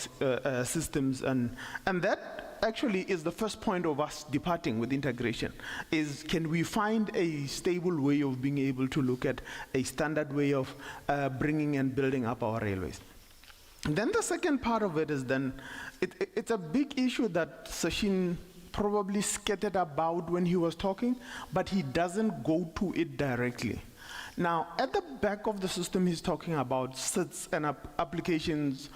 systems, and that actually is the first point of us departing with integration, is can we find a stable way of being able to look at a standard way of bringing and building up our railways. And then the second part of it is then, it's a big issue that Sachin probably scattered about when he was talking, but he doesn't go to it directly. Now, at the back of the system he's talking about sits an applications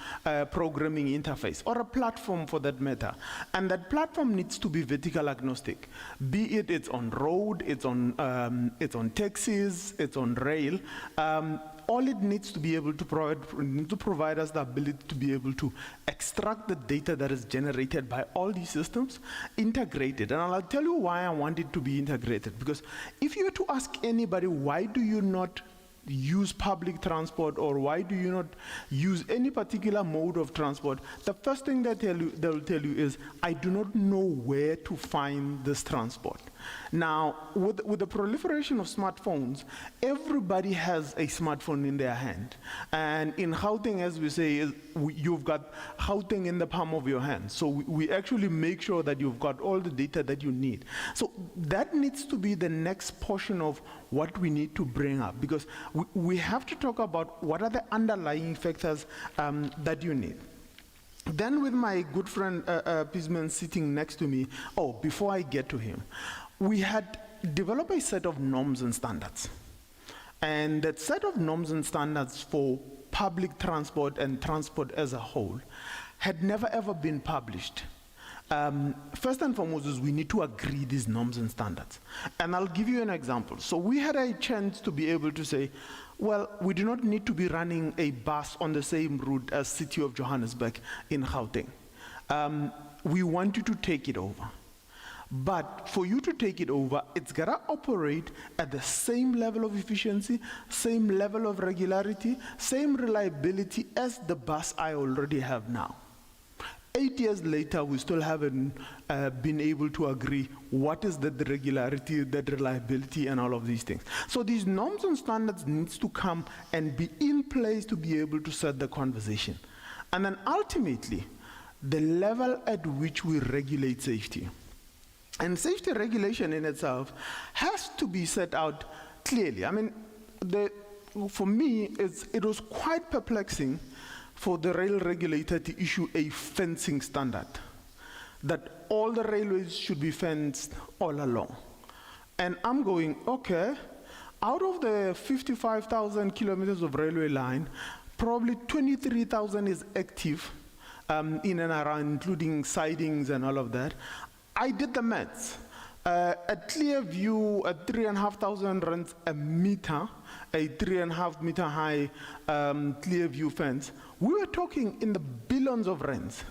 programming interface, or a platform for that matter. And that platform needs to be vertical agnostic, be it's on road, it's on taxis, it's on rail. all it needs to be able to provide us the ability to be able to extract the data that is generated by all these systems, integrate it. And I'll tell you why I want it to be integrated. Because if you were to ask anybody, why do you not use public transport, or why do you not use any particular mode of transport, the first thing they'll tell you is, I do not know where to find this transport. Now, with the proliferation of smartphones, everybody has a smartphone in their hand. And in Gauteng, as we say, you've got Gauteng in the palm of your hand. So we actually make sure that you've got all the data that you need. So that needs to be the next portion of what we need to bring up, because we have to talk about what are the underlying factors that you need. Then with my good friend Pisman sitting next to me, before I get to him, we had developed a set of norms and standards. And that set of norms and standards for public transport and transport as a whole had never ever been published. First and foremost is we need to agree these norms and standards. And I'll give you an example. So we had a chance to be able to say, well, we do not need to be running a bus on the same route as City of Johannesburg in Gauteng. We want you to take it over. But for you to take it over, it's got to operate at the same level of efficiency, same level of regularity, same reliability as the bus I already have now. 8 years later, we still haven't been able to agree what is the regularity, the reliability, and all of these things. So these norms and standards needs to come and be in place to be able to set the conversation. And then ultimately, the level at which we regulate safety. And safety regulation in itself has to be set out clearly. I mean, for me, it was quite perplexing for the rail regulator to issue a fencing standard, that all the railways should be fenced all along. And I'm going, okay, out of the 55,000 kilometers of railway line, probably 23,000 is active in and around, including sidings and all of that. I did the maths. At Clearview, at 3,500 rands a meter, a 3.5 meter high Clearview fence, we were talking in the billions of rands.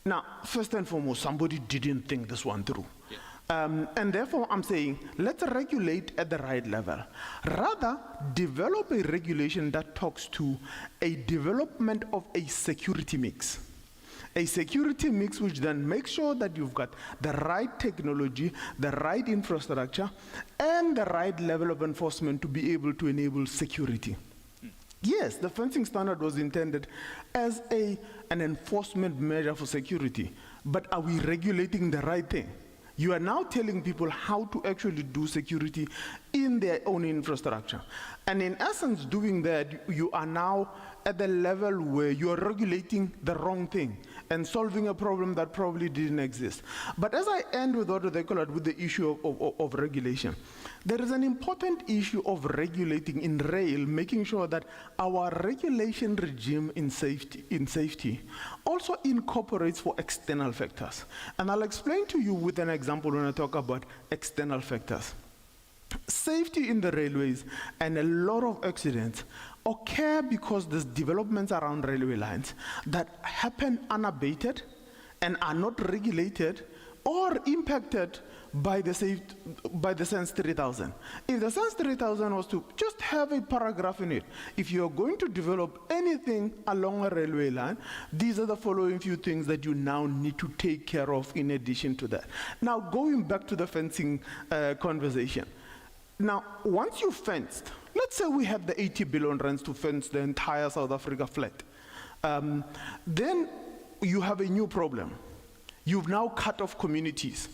Now, first and foremost, somebody didn't think this one through. Yeah. And therefore, I'm saying, let's regulate at the right level. Rather, develop a regulation that talks to a development of a security mix. A security mix which then makes sure that you've got the right technology, the right infrastructure, and the right level of enforcement to be able to enable security. Yes, the fencing standard was intended as an enforcement measure for security, but are we regulating the right thing? You are now telling people how to actually do security in their own infrastructure. And in essence, doing that, you are now at the level where you are regulating the wrong thing and solving a problem that probably didn't exist. But as I end with what they call it, with the issue of regulation, there is an important issue of regulating in rail, making sure that our regulation regime in safety also incorporates for external factors. And I'll explain to you with an example when I talk about external factors. Safety in the railways and a lot of accidents occur because there's developments around railway lines that happen unabated and are not regulated or impacted by the SENS 3000. If the SENS 3000 was to just have a paragraph in it, if you're going to develop anything along a railway line, these are the following few things that you now need to take care of in addition to that. Now, going back to the fencing conversation. Now, once you've fenced, let's say we have the 80 billion rands to fence the entire South Africa flat. Then you have a new problem. You've now cut off communities.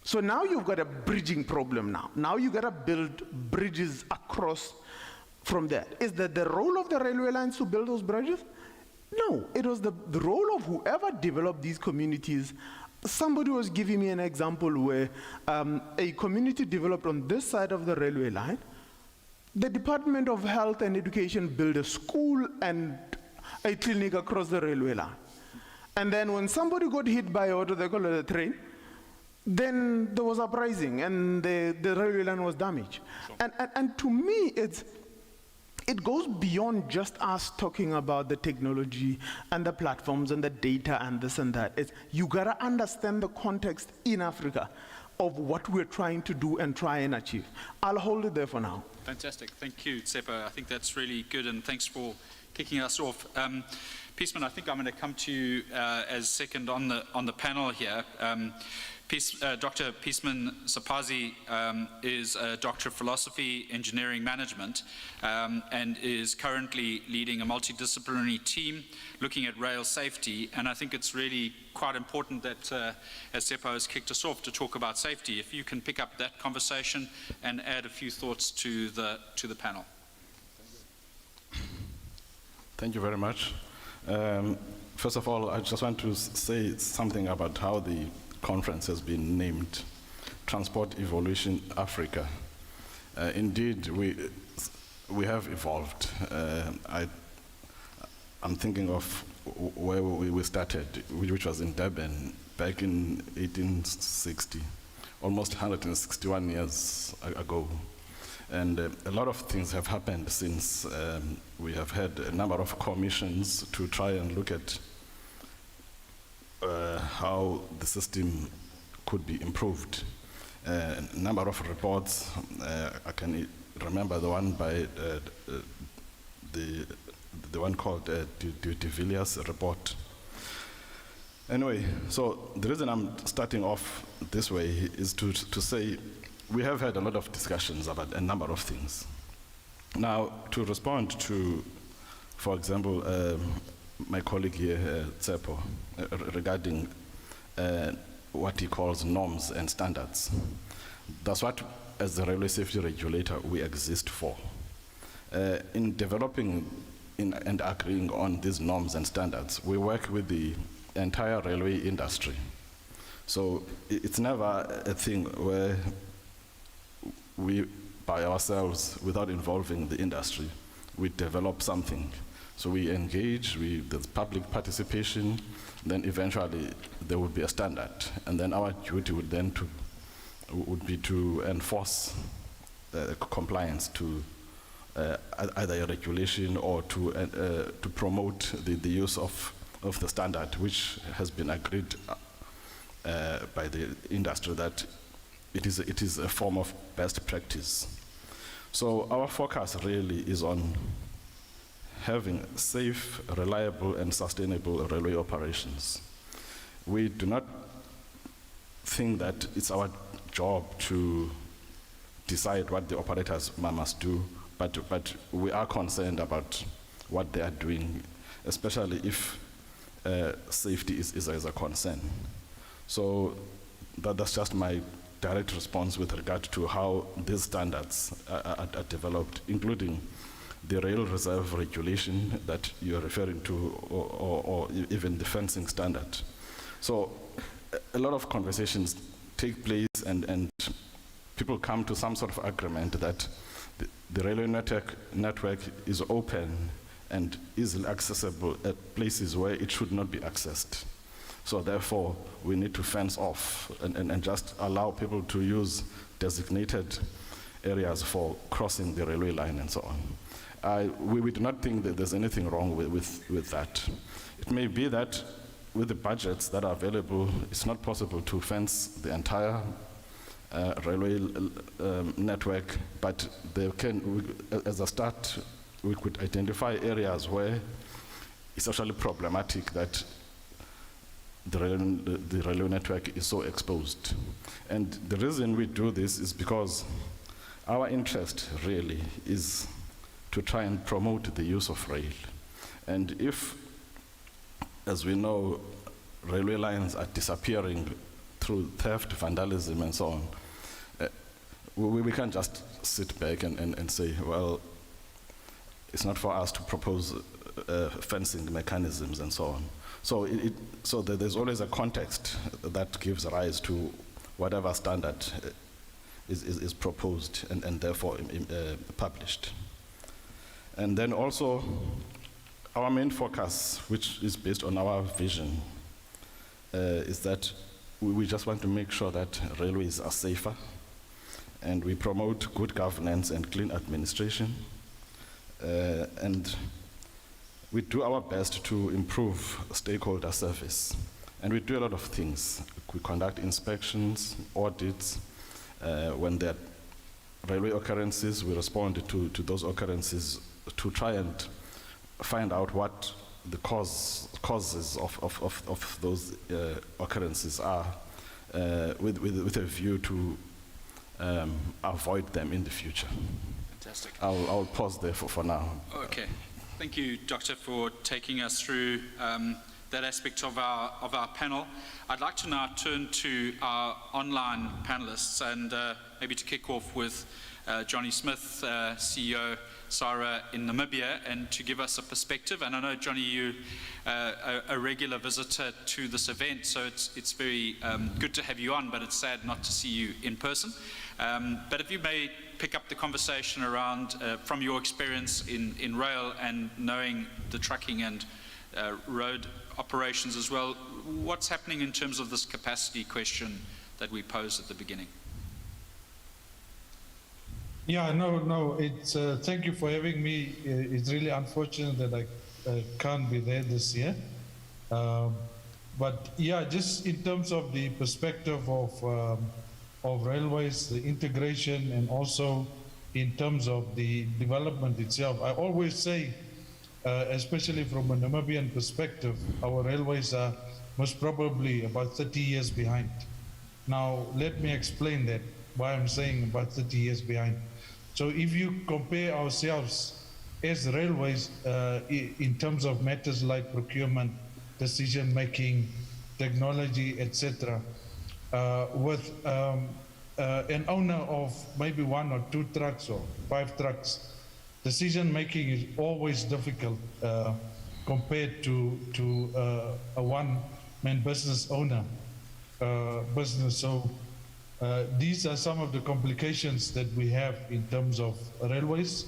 So now you've got a bridging problem now. Now you've got to build bridges across from there. Is that the role of the railway lines to build those bridges? No, it was the role of whoever developed these communities. Somebody was giving me an example where a community developed on this side of the railway line. The Department of Health and Education built a school and a clinic across the railway line. And then when somebody got hit by what they call a train, then there was uprising and the railway line was damaged. Sure. And to me, it goes beyond just us talking about the technology and the platforms and the data and this and that. It's, you gotta understand the context in Africa of what we're trying to do and try and achieve. I'll hold it there for now. Fantastic. Thank you, Tsepo. I think that's really good, and thanks for kicking us off. Peaceman, I think I'm going to come to you as second on the panel here. Dr. Peaceman Sapazi is a Doctor of Philosophy, Engineering Management, and is currently leading a multidisciplinary team looking at rail safety. And I think it's really quite important that, as Tsepo has kicked us off, to talk about safety. If you can pick up that conversation and add a few thoughts to the panel. Thank you very much. First of all, I just want to say something about how the conference has been named Transport Evolution Africa. Indeed, we have evolved. I'm thinking of where we started, which was in Durban back in 1860, almost 161 years ago. And a lot of things have happened since. We have had a number of commissions to try and look at how the system could be improved. A number of reports. I can remember the one by the one called de Villiers report. Anyway, so the reason I'm starting off this way is to say we have had a lot of discussions about a number of things. Now, to respond to, for example, my colleague here, Tsepo, regarding what he calls norms and standards. That's what, as the railway safety regulator, we exist for. In developing and agreeing on these norms and standards, we work with the entire railway industry. So it's never a thing where we, by ourselves, without involving the industry, we develop something. So we engage, there's public participation, then eventually there would be a standard. And then our duty would be to enforce compliance to either a regulation or to promote the use of the standard, which has been agreed by the industry that it is a form of best practice. So our focus really is on having safe, reliable, and sustainable railway operations. We do not think that it's our job to decide what the operators must do, but we are concerned about what they are doing, especially if safety is a concern. So that's just my direct response with regard to how these standards are developed, including the rail reserve regulation that you're referring to, or even the fencing standard. So a lot of conversations take place, and people come to some sort of agreement that the railway network is open and easily accessible at places where it should not be accessed. So therefore, we need to fence off and just allow people to use designated areas for crossing the railway line and so on. We do not think that there's anything wrong with that. It may be that with the budgets that are available, it's not possible to fence the entire railway network, but as a start, we could identify areas where it's actually problematic that the railway network is so exposed. And the reason we do this is because our interest really is to try and promote the use of rail. And if, as we know, railway lines are disappearing through theft, vandalism, and so on, we can't just sit back and say, well, it's not for us to propose fencing mechanisms and so on. So there's always a context that gives rise to whatever standard is proposed and therefore published. And then also, our main focus, which is based on our vision, is that we just want to make sure that railways are safer, and we promote good governance and clean administration. and we do our best to improve stakeholder service. And we do a lot of things. We conduct inspections, audits. When there are railway occurrences, we respond to those occurrences to try and find out what the causes of those occurrences are, with a view to avoid them in the future. Fantastic. I'll pause there for now. Okay. Thank you, Doctor, for taking us through that aspect of our panel. I'd like to now turn to our online panelists, and maybe to kick off with Johnny Smith, CEO SARA in Namibia, and to give us a perspective. And I know, Johnny, you a regular visitor to this event, so it's very good to have you on, but it's sad not to see you in person. But if you may pick up the conversation around, from your experience in rail and knowing the trucking and road operations as well, what's happening in terms of this capacity question that we posed at the beginning? Yeah, no, it's, thank you for having me. It's really unfortunate that I can't be there this year. But yeah, just in terms of the perspective of railways, the integration, and also in terms of the development itself, I always say, especially from a Namibian perspective, our railways are most probably about 30 years behind. Now, let me explain that, why I'm saying about 30 years behind. So if you compare ourselves as railways in terms of matters like procurement, decision-making, technology, etc., with an owner of maybe 1 or 2 trucks or 5 trucks, decision-making is always difficult compared to a one-man business owner business. So these are some of the complications that we have in terms of railways.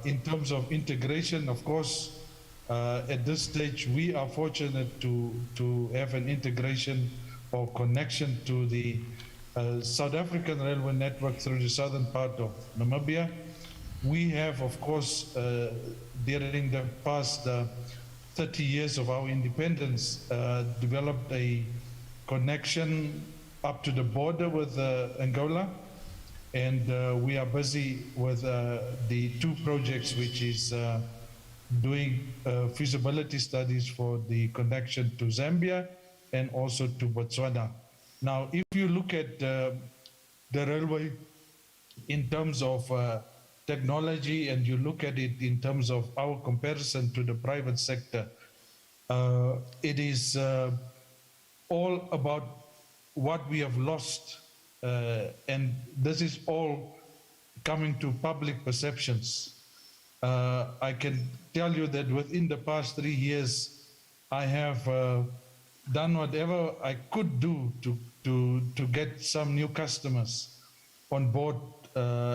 In terms of integration, of course, at this stage, we are fortunate to have an integration or connection to the South African railway network through the southern part of Namibia. We have, of course, during the past 30 years of our independence, developed a connection up to the border with Angola, and we are busy with the 2 projects, which is doing feasibility studies for the connection to Zambia and also to Botswana. Now, if you look at the railway in terms of technology, and you look at it in terms of our comparison to the private sector, it is all about what we have lost, and this is all coming to public perceptions. I can tell you that within the past 3 years, I have done whatever I could do to get some new customers on board,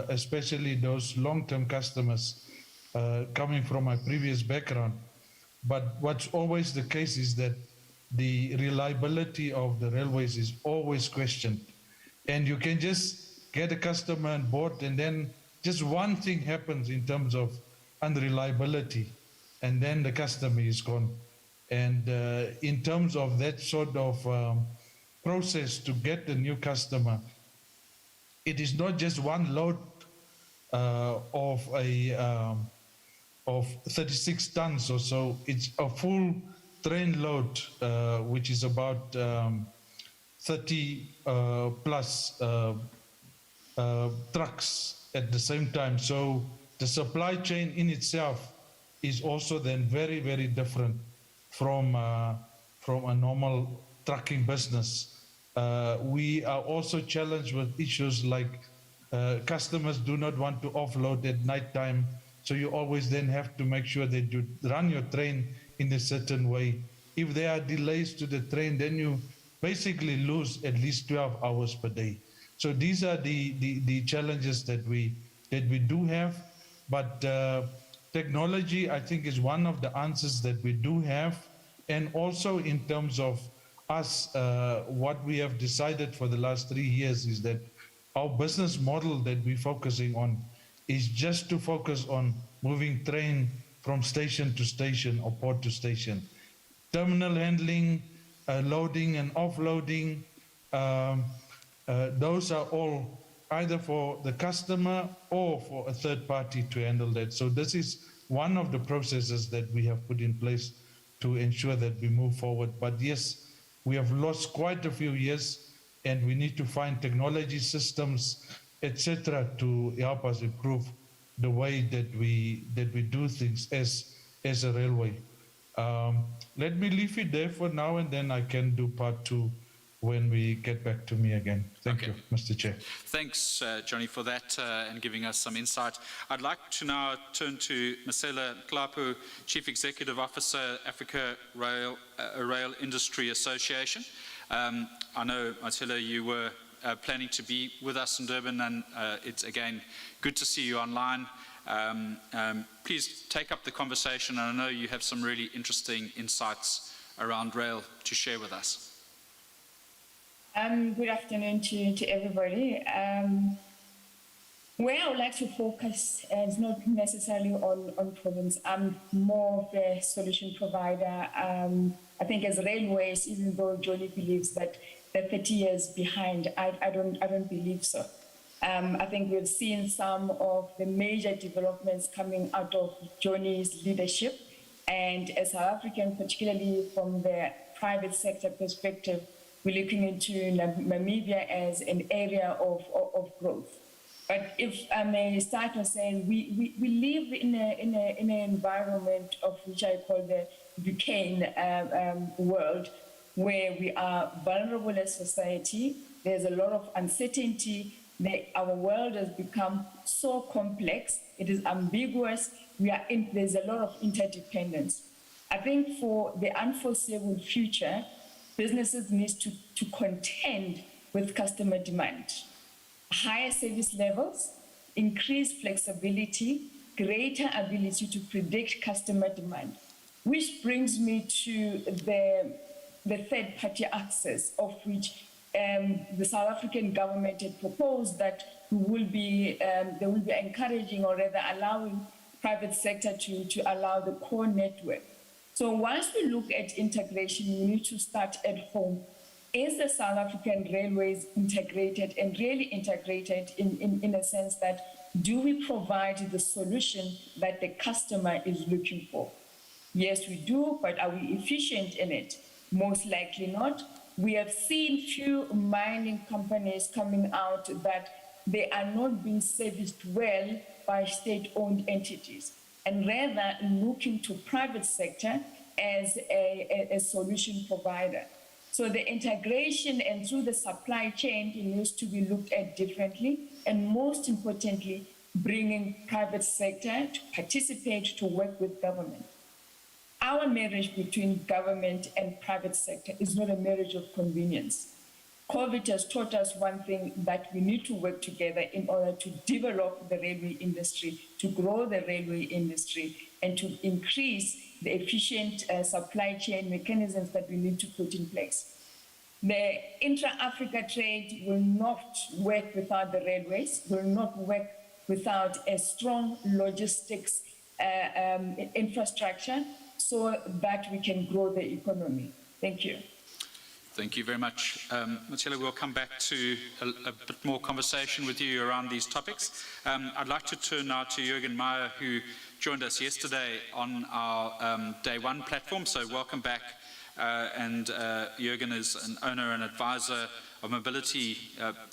especially those long-term customers coming from my previous background. But what's always the case is that the reliability of the railways is always questioned. And you can just get a customer on board, and then just one thing happens in terms of unreliability, and then the customer is gone. And in terms of that sort of process to get a new customer, it is not just one load of 36 tons or so. It's a full train load, which is about 30 plus trucks at the same time. So the supply chain in itself is also then very, very different from a normal trucking business. We are also challenged with issues like customers do not want to offload at night time, so you always then have to make sure that you run your train in a certain way. If there are delays to the train, then you basically lose at least 12 hours per day. So these are the challenges that we do have. But technology, I think, is one of the answers that we do have. And also in terms of us, what we have decided for the last 3 years is that our business model that we're focusing on is just to focus on moving train from station to station or port to station. Terminal handling, loading and offloading, those are all either for the customer or for a third party to handle that. So this is one of the processes that we have put in place to ensure that we move forward. But yes, we have lost quite a few years, and we need to find technology systems, etc., to help us improve the way that we do things as a railway. Let me leave it there for now, and then I can do part two when we get back to me again. Thank you, Mr. Chair. Thanks, Johnny, for that and giving us some insight. I'd like to now turn to Masela Klapu, Chief Executive Officer, Africa Rail Industry Association. I know, Masela, you were planning to be with us in Durban, and it's, again, good to see you online. Please take up the conversation, and I know you have some really interesting insights around rail to share with us. Good afternoon to everybody. Where I would like to focus is not necessarily on problems. I'm more of a solution provider. I think as railways, even though Johnny believes that they're 30 years behind, I don't believe so. I think we've seen some of the major developments coming out of Johnny's leadership, and as South African, particularly from the private sector perspective, we're looking into Namibia as an area of growth. But if I may start by saying, we live in an environment of which I call the Duquesne world, where we are vulnerable as society. There's a lot of uncertainty. Our world has become so complex. It is ambiguous. There's a lot of interdependence. I think for the unforeseeable future, businesses need to contend with customer demand. Higher service levels, increased flexibility, greater ability to predict customer demand, which brings me to the third-party access, of which the South African government had proposed that they will be encouraging, or rather allowing private sector to allow the core network. So once we look at integration, we need to start at home. Is the South African Railways integrated, and really integrated in a sense that, do we provide the solution that the customer is looking for? Yes, we do, but are we efficient in it? Most likely not. We have seen few mining companies coming out that they are not being serviced well by state-owned entities, and rather looking to private sector as a solution provider. So the integration and through the supply chain, it needs to be looked at differently, and most importantly, bringing private sector to participate, to work with government. Our marriage between government and private sector is not a marriage of convenience. COVID has taught us one thing, that we need to work together in order to develop the railway industry, to grow the railway industry, and to increase the efficient supply chain mechanisms that we need to put in place. The intra-Africa trade will not work without the railways, will not work without a strong logistics infrastructure, so that we can grow the economy. Thank you. Thank you very much. Masela, we'll come back to a bit more conversation with you around these topics. I'd like to turn now to Jürgen Meyer, who joined us yesterday on our Day One platform. So welcome back. And Jürgen is an owner and advisor of mobility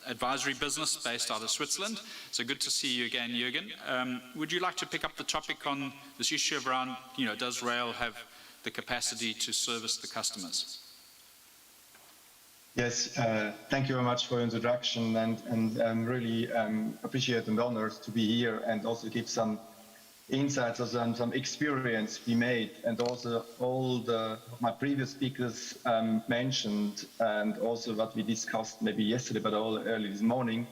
advisory business based out of Switzerland. So good to see you again, Jürgen. Would you like to pick up the topic on this issue of around, does rail have the capacity to service the customers? Yes, thank you very much for your introduction, and really appreciate and honored to be here and also give some insights or some experience we made, and also all my previous speakers mentioned, and also what we discussed maybe yesterday, but all early this morning.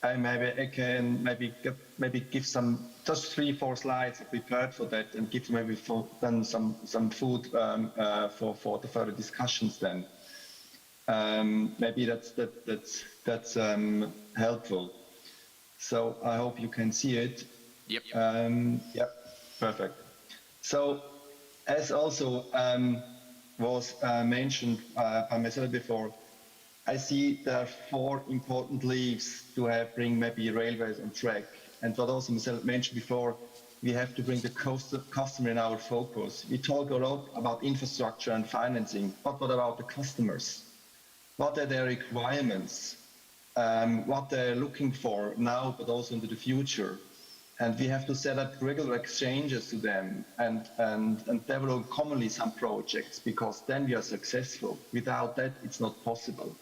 Maybe I can give some just 3-4 slides prepared for that, and give maybe then some food for the further discussions then. Maybe that's helpful. So I hope you can see it. Yep. Yep. Perfect. So, as also was mentioned by myself before, I see there are 4 important levers to bring maybe railways on track. And what also myself mentioned before, we have to bring the customer in our focus. We talk a lot about infrastructure and financing, but what about the customers? What are their requirements? What they're looking for now, but also into the future? And we have to set up regular exchanges to them and develop commonly some projects, because then we are successful. Without that, it's not possible.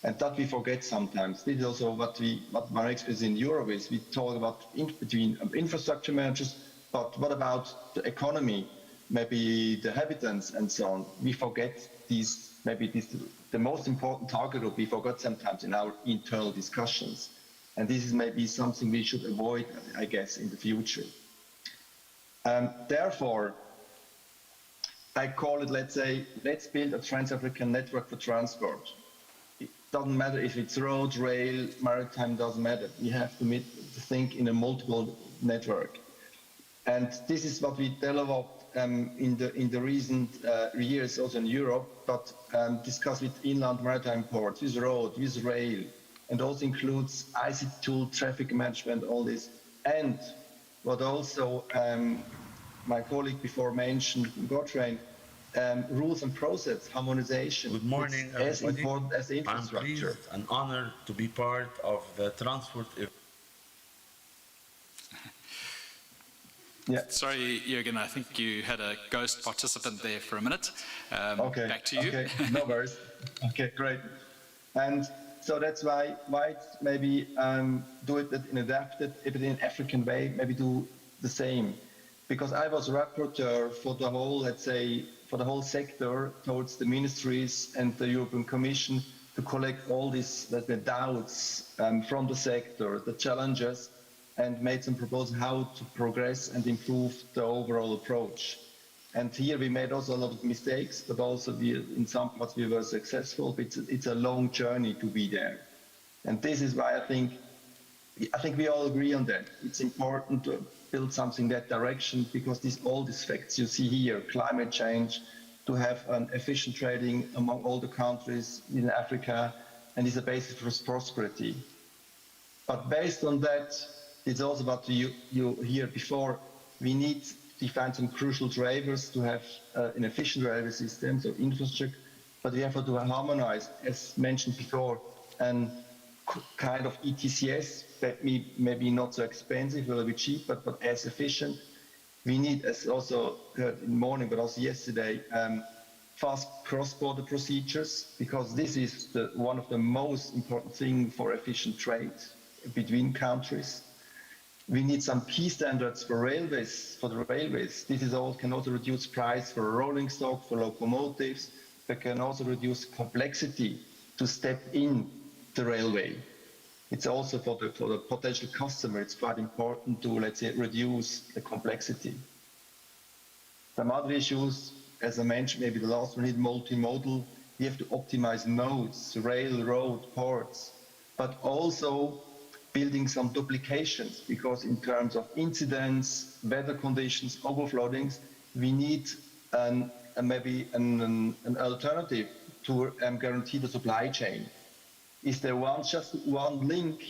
And that we forget sometimes. This is also what my experience in Europe is. We talk about between infrastructure managers, but what about the economy, maybe the habitants and so on? We forget the most important target group we forgot sometimes in our internal discussions. And this is maybe something we should avoid, I guess, in the future. Therefore, I call it, let's build a Trans-African network for transport. It doesn't matter if it's road, rail, maritime, doesn't matter. We have to think in a multiple network. And this is what we developed in the recent years also in Europe, but discussed with inland maritime ports, with road, with rail, and also includes ICT tool, traffic management, all this. And what also my colleague before mentioned, Gautrain, rules and process harmonization. Good morning, it's as everybody. important as the infrastructure. I'm pleased and honored to be part of the transport. Yeah. Sorry, Jürgen, I think you had a ghost participant there for a minute. Okay. Back to you. Okay, no worries. Okay, great. And so that's why maybe do it in adapted, if it in African way, maybe do the same. Because I was rapporteur for the whole, let's say, for the whole sector towards the ministries and the European Commission to collect all these the doubts from the sector, the challenges, and made some proposals how to progress and improve the overall approach. And here we made also a lot of mistakes, but also in some parts we were successful. But it's a long journey to be there. And this is why I think we all agree on that. It's important to build something that direction, because all these facts you see here, climate change, to have an efficient trading among all the countries in Africa, and is a basis for prosperity. But based on that, it's also what you hear before, we need to define some crucial drivers to have an efficient railway system, so infrastructure, but we have to harmonize, as mentioned before, and kind of ETCS, that maybe not so expensive, a little bit cheap, but as efficient. We need, as also heard in the morning, but also yesterday, fast cross-border procedures, because this is one of the most important things for efficient trade between countries. We need some key standards for railways, for the railways. This is all can also reduce price for rolling stock, for locomotives, but can also reduce complexity to step in the railway. It's also for the potential customer, it's quite important to, let's say, reduce the complexity. Some other issues, as I mentioned, maybe the last one, multimodal. We have to optimize nodes, rail, road, ports, but also building some duplications, because in terms of incidents, weather conditions, overfloodings, we need maybe an alternative to guarantee the supply chain. Is there just one link,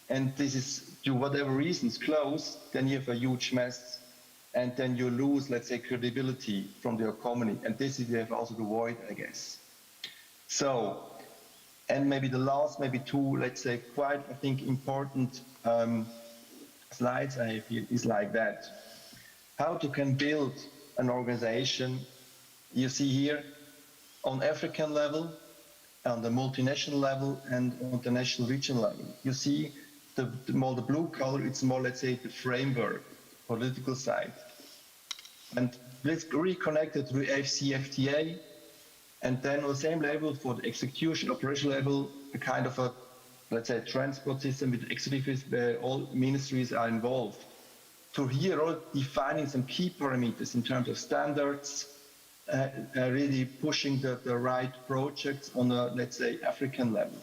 and this is, to whatever reasons, closed, then you have a huge mess, and then you lose, let's say, credibility from the economy, and this is you have also to avoid, I guess. So, and maybe the last, maybe two, let's say, quite, I think, important slides I have here is like that. How to can build an organization, you see here, on African level, on the multinational level, and on the national regional level. You see the blue color, it's more, let's say, the framework, political side. And let's reconnect it to AFCFTA, and then on the same level for the execution, operational level, a kind of a, let's say, transport system with executives where all ministries are involved. To here, all defining some key parameters in terms of standards, really pushing the right projects on a, let's say, African level.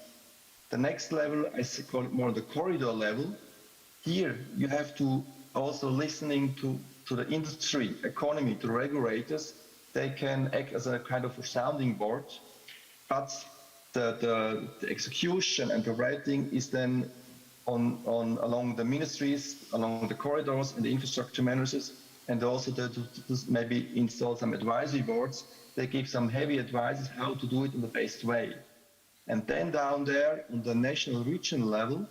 The next level, I call it more the corridor level. Here, you have to also listening to to the industry, economy, to regulators, they can act as a kind of a sounding board. But the execution and the rating is then along the ministries, along the corridors and the infrastructure managers, and also to maybe install some advisory boards. They give some heavy advice how to do it in the best way. And then down there on the national regional level,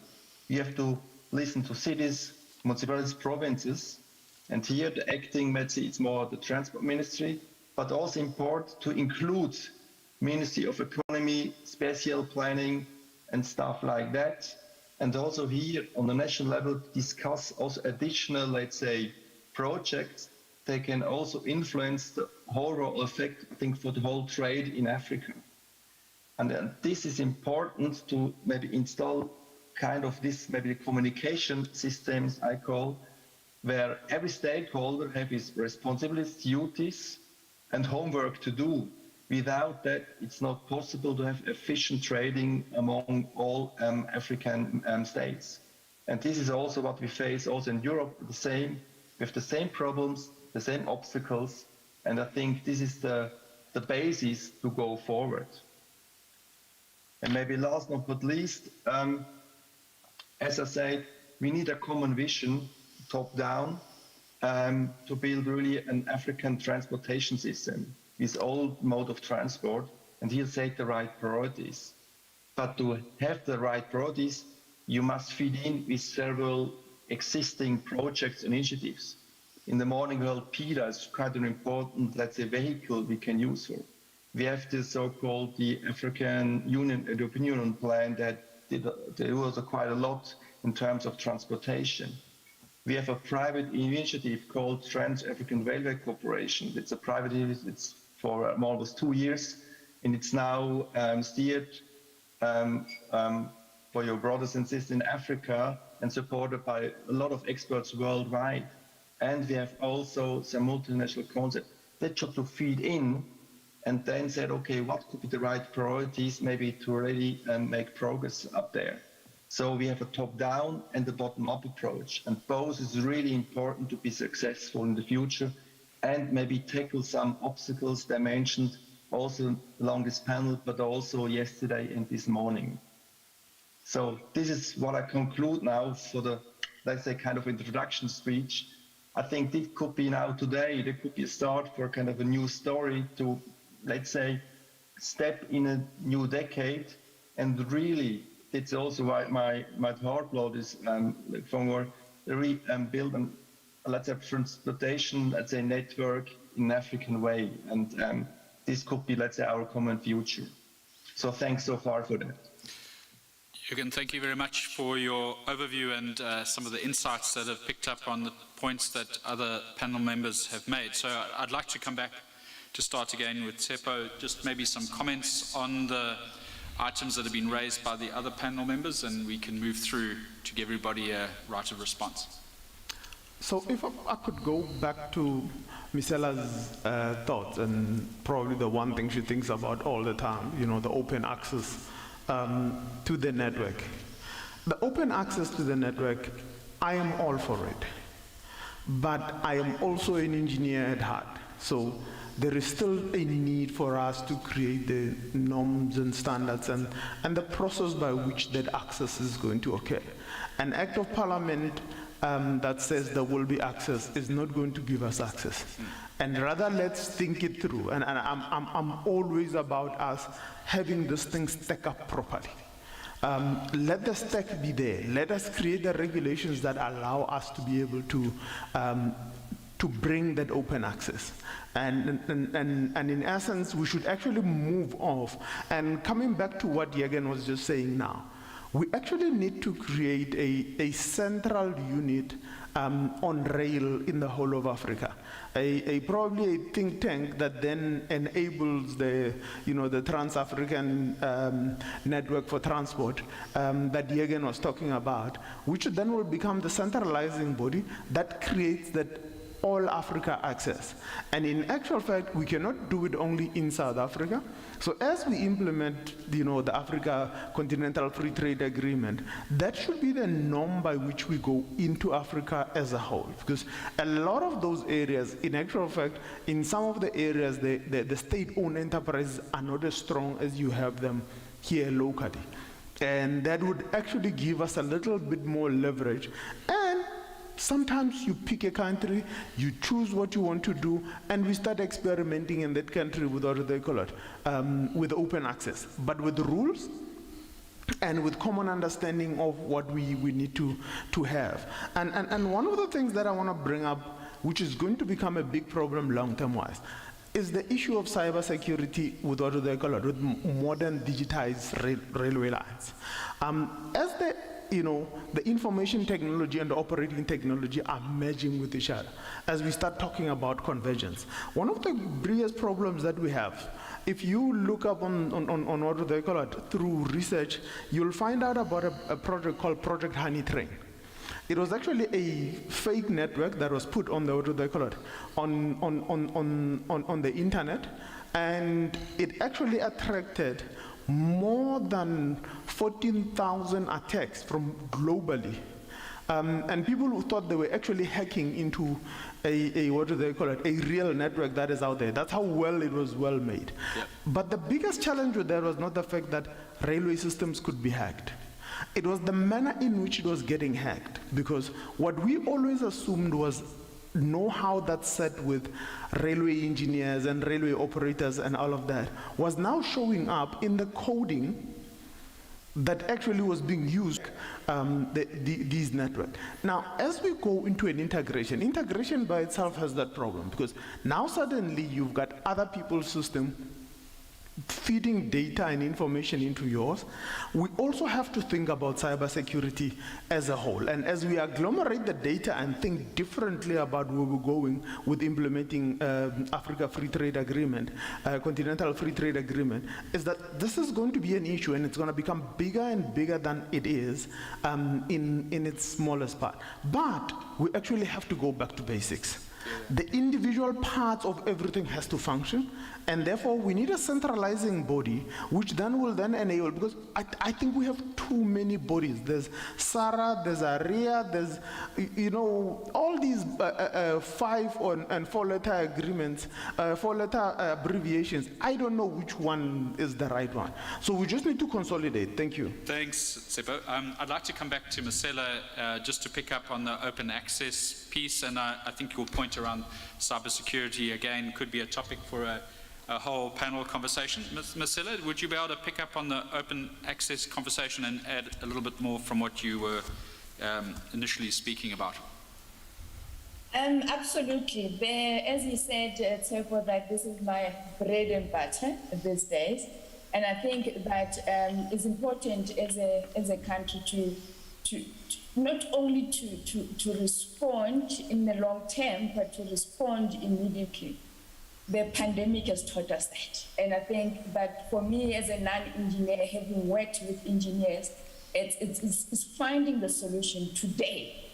we have to listen to cities, municipalities, provinces, and here the acting, let's say it's more the transport ministry, but also important to include Ministry of Economy, spatial planning, and stuff like that. And also here on the national level, discuss also additional, let's say, projects. They can also influence the overall effect, I think, for the whole trade in Africa. And then this is important to maybe install kind of this, maybe the communication systems I call, where every stakeholder has his responsibilities, duties, and homework to do. Without that, it's not possible to have efficient trading among all African states. And this is also what we face also in Europe, with the same problems, the same obstacles, and I think this is the basis to go forward. And maybe last but not least, as I said, we need a common vision, top down, to build really an African transportation system with all mode of transport, and here set the right priorities. But to have the right priorities, you must feed in with several existing projects and initiatives. In the modern world, PIDA is quite an important, let's say, vehicle we can use for. We have the so-called the African Union, European Union plan that there was quite a lot in terms of transportation. We have a private initiative called Trans-African Railway Corporation. It's a private initiative, it's for almost 2 years, and it's now steered for your brothers and sisters in Africa and supported by a lot of experts worldwide. And we have also some multinational concepts that try to feed in and then said, okay, what could be the right priorities maybe to really make progress up there. So we have a top-down and a bottom-up approach, and both is really important to be successful in the future and maybe tackle some obstacles that I mentioned also along this panel, but also yesterday and this morning. So this is what I conclude now for the, let's say, kind of introduction speech. I think this could be now today, there could be a start for kind of a new story to, let's say, step in a new decade. And really, it's also why my heart blood is for build a, let's say, transportation, let's say, network in an African way. And this could be, let's say, our common future. So thanks so far for that. Jürgen, thank you very much for your overview and some of the insights that have picked up on the points that other panel members have made. So I'd like to come back to start again with Tsepo, just maybe some comments on the items that have been raised by the other panel members, and we can move through to give everybody a right of response. So if I could go back to Misela's thoughts, and probably the one thing she thinks about all the time, you know, the open access to the network. The open access to the network, I am all for it. But I am also an engineer at heart. So there is still a need for us to create the norms and standards and the process by which that access is going to occur. An act of parliament that says there will be access is not going to give us access. And rather, let's think it through. And I'm always about us having this thing stack up properly. Let the stack be there. Let us create the regulations that allow us to be able to bring that open access. And in essence, we should actually move off. And coming back to what Jürgen was just saying now, we actually need to create a central unit on rail in the whole of Africa. Probably a think tank that then enables the Trans-African network for transport that Jürgen was talking about, which then will become the centralizing body that creates that all Africa access. And in actual fact, we cannot do it only in South Africa. So as we implement, the Africa Continental Free Trade Agreement, that should be the norm by which we go into Africa as a whole. Because a lot of those areas, in actual fact, in some of the areas, the state-owned enterprises are not as strong as you have them here locally. And that would actually give us a little bit more leverage. And sometimes you pick a country, you choose what you want to do, and we start experimenting in that country with what they call it, with open access, but with rules and with common understanding of what we need to have. And one of the things that I want to bring up, which is going to become a big problem long-term wise, is the issue of cybersecurity with what they call it, with modern digitized railway lines. As the information technology and the operating technology are merging with each other, as we start talking about convergence, one of the biggest problems that we have, if you look up on what they call it through research, you'll find out about a project called Project Honey Train. It was actually a fake network that was put on the, what do they call it, on the internet, and it actually attracted more than 14,000 attacks from globally. And people who thought they were actually hacking into a what do they call it, a real network that is out there. That's how well it was well made. Yep. But the biggest challenge with that was not the fact that railway systems could be hacked. It was the manner in which it was getting hacked, because what we always assumed was know-how that's set with railway engineers and railway operators and all of that was now showing up in the coding that actually was being used, these networks. Now, as we go into an integration by itself has that problem, because now suddenly you've got other people's system feeding data and information into yours. We also have to think about cybersecurity as a whole. And as we agglomerate the data and think differently about where we're going with implementing Africa Free Trade Agreement, Continental Free Trade Agreement, is that this is going to be an issue, and it's going to become bigger and bigger than it is in its smallest part. But we actually have to go back to basics. The individual parts of everything has to function, and therefore we need a centralizing body which then will then enable, because I think we have too many bodies. There's SARA, there's ARIA, there's all these 5 and 4 letter agreements, 4 letter abbreviations. I don't know which one is the right one. So we just need to consolidate. Thank you. Thanks, Seppo. I'd like to come back to Marcella just to pick up on the open access piece, and I think your point around cybersecurity again could be a topic for a whole panel conversation. Marcella, would you be able to pick up on the open access conversation and add a little bit more from what you were initially speaking about? Absolutely. As you said, Tshepo, that this is my bread and butter these days, and I think that it's important as a country to not only to respond in the long term, but to respond immediately. The pandemic has taught us that. And I think that for me as a non-engineer, having worked with engineers, it's finding the solution today,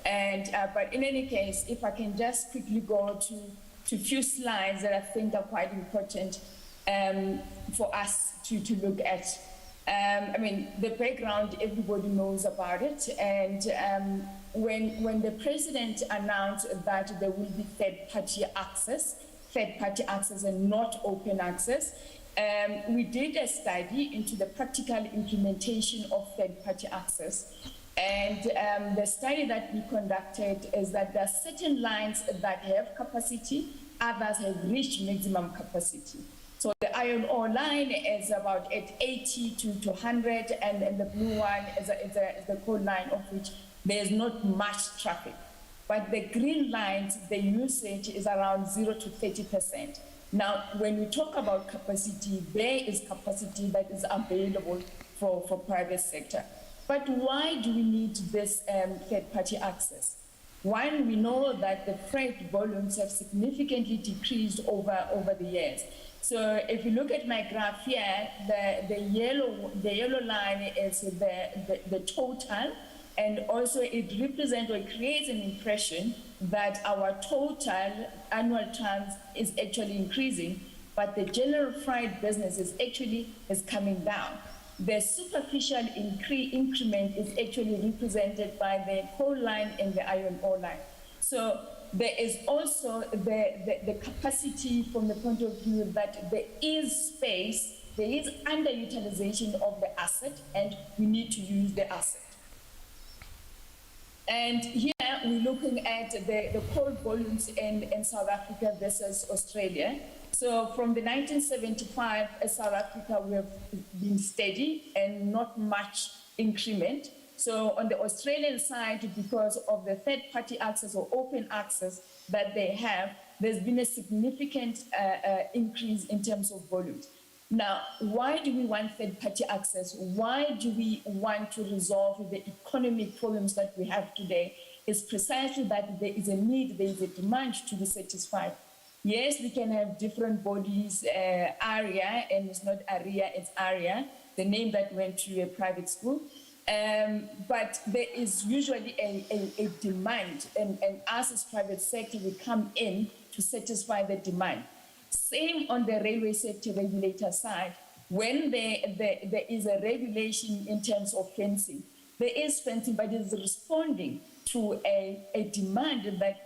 And, but in any case, if I can just quickly go to a few slides that I think are quite important for us to look at. I mean, the background, everybody knows about it. And when the president announced that there will be third-party access and not open access, we did a study into the practical implementation of third-party access. And the study that we conducted is that there are certain lines that have capacity, others have reached maximum capacity. So the iron ore line is about at 80 to 100, and the blue one is the coal line, of which there's not much traffic. But the green lines, the usage is around 0 to 30%. Now, when we talk about capacity, there is capacity that is available for private sector. But why do we need this third-party access? One, we know that the freight volumes have significantly decreased over the years. So if you look at my graph here, the yellow line is the total, And also it represents or creates an impression that our total annual tons is actually increasing, but the general freight business is coming down. The superficial increment is actually represented by the coal line and the iron ore line. So there is also the capacity from the point of view that there is space, there is underutilization of the asset, and we need to use the asset. And here we're looking at the coal volumes in South Africa versus Australia. So from the 1975, South Africa, we have been steady and not much increment. So on the Australian side, because of the third-party access or open access that they have, there's been a significant increase in terms of volumes. Now, why do we want third-party access? Why do we want to resolve the economic problems that we have today? It's precisely that there is a need, there is a demand to be satisfied. Yes, we can have different bodies, ARIA, and it's not ARIA, it's ARIA, the name that went to a private school. But there is usually a demand, and us as private sector, we come in to satisfy the demand. Same on the railway safety regulator side. When there is a regulation in terms of fencing, there is fencing, but it's responding to a demand that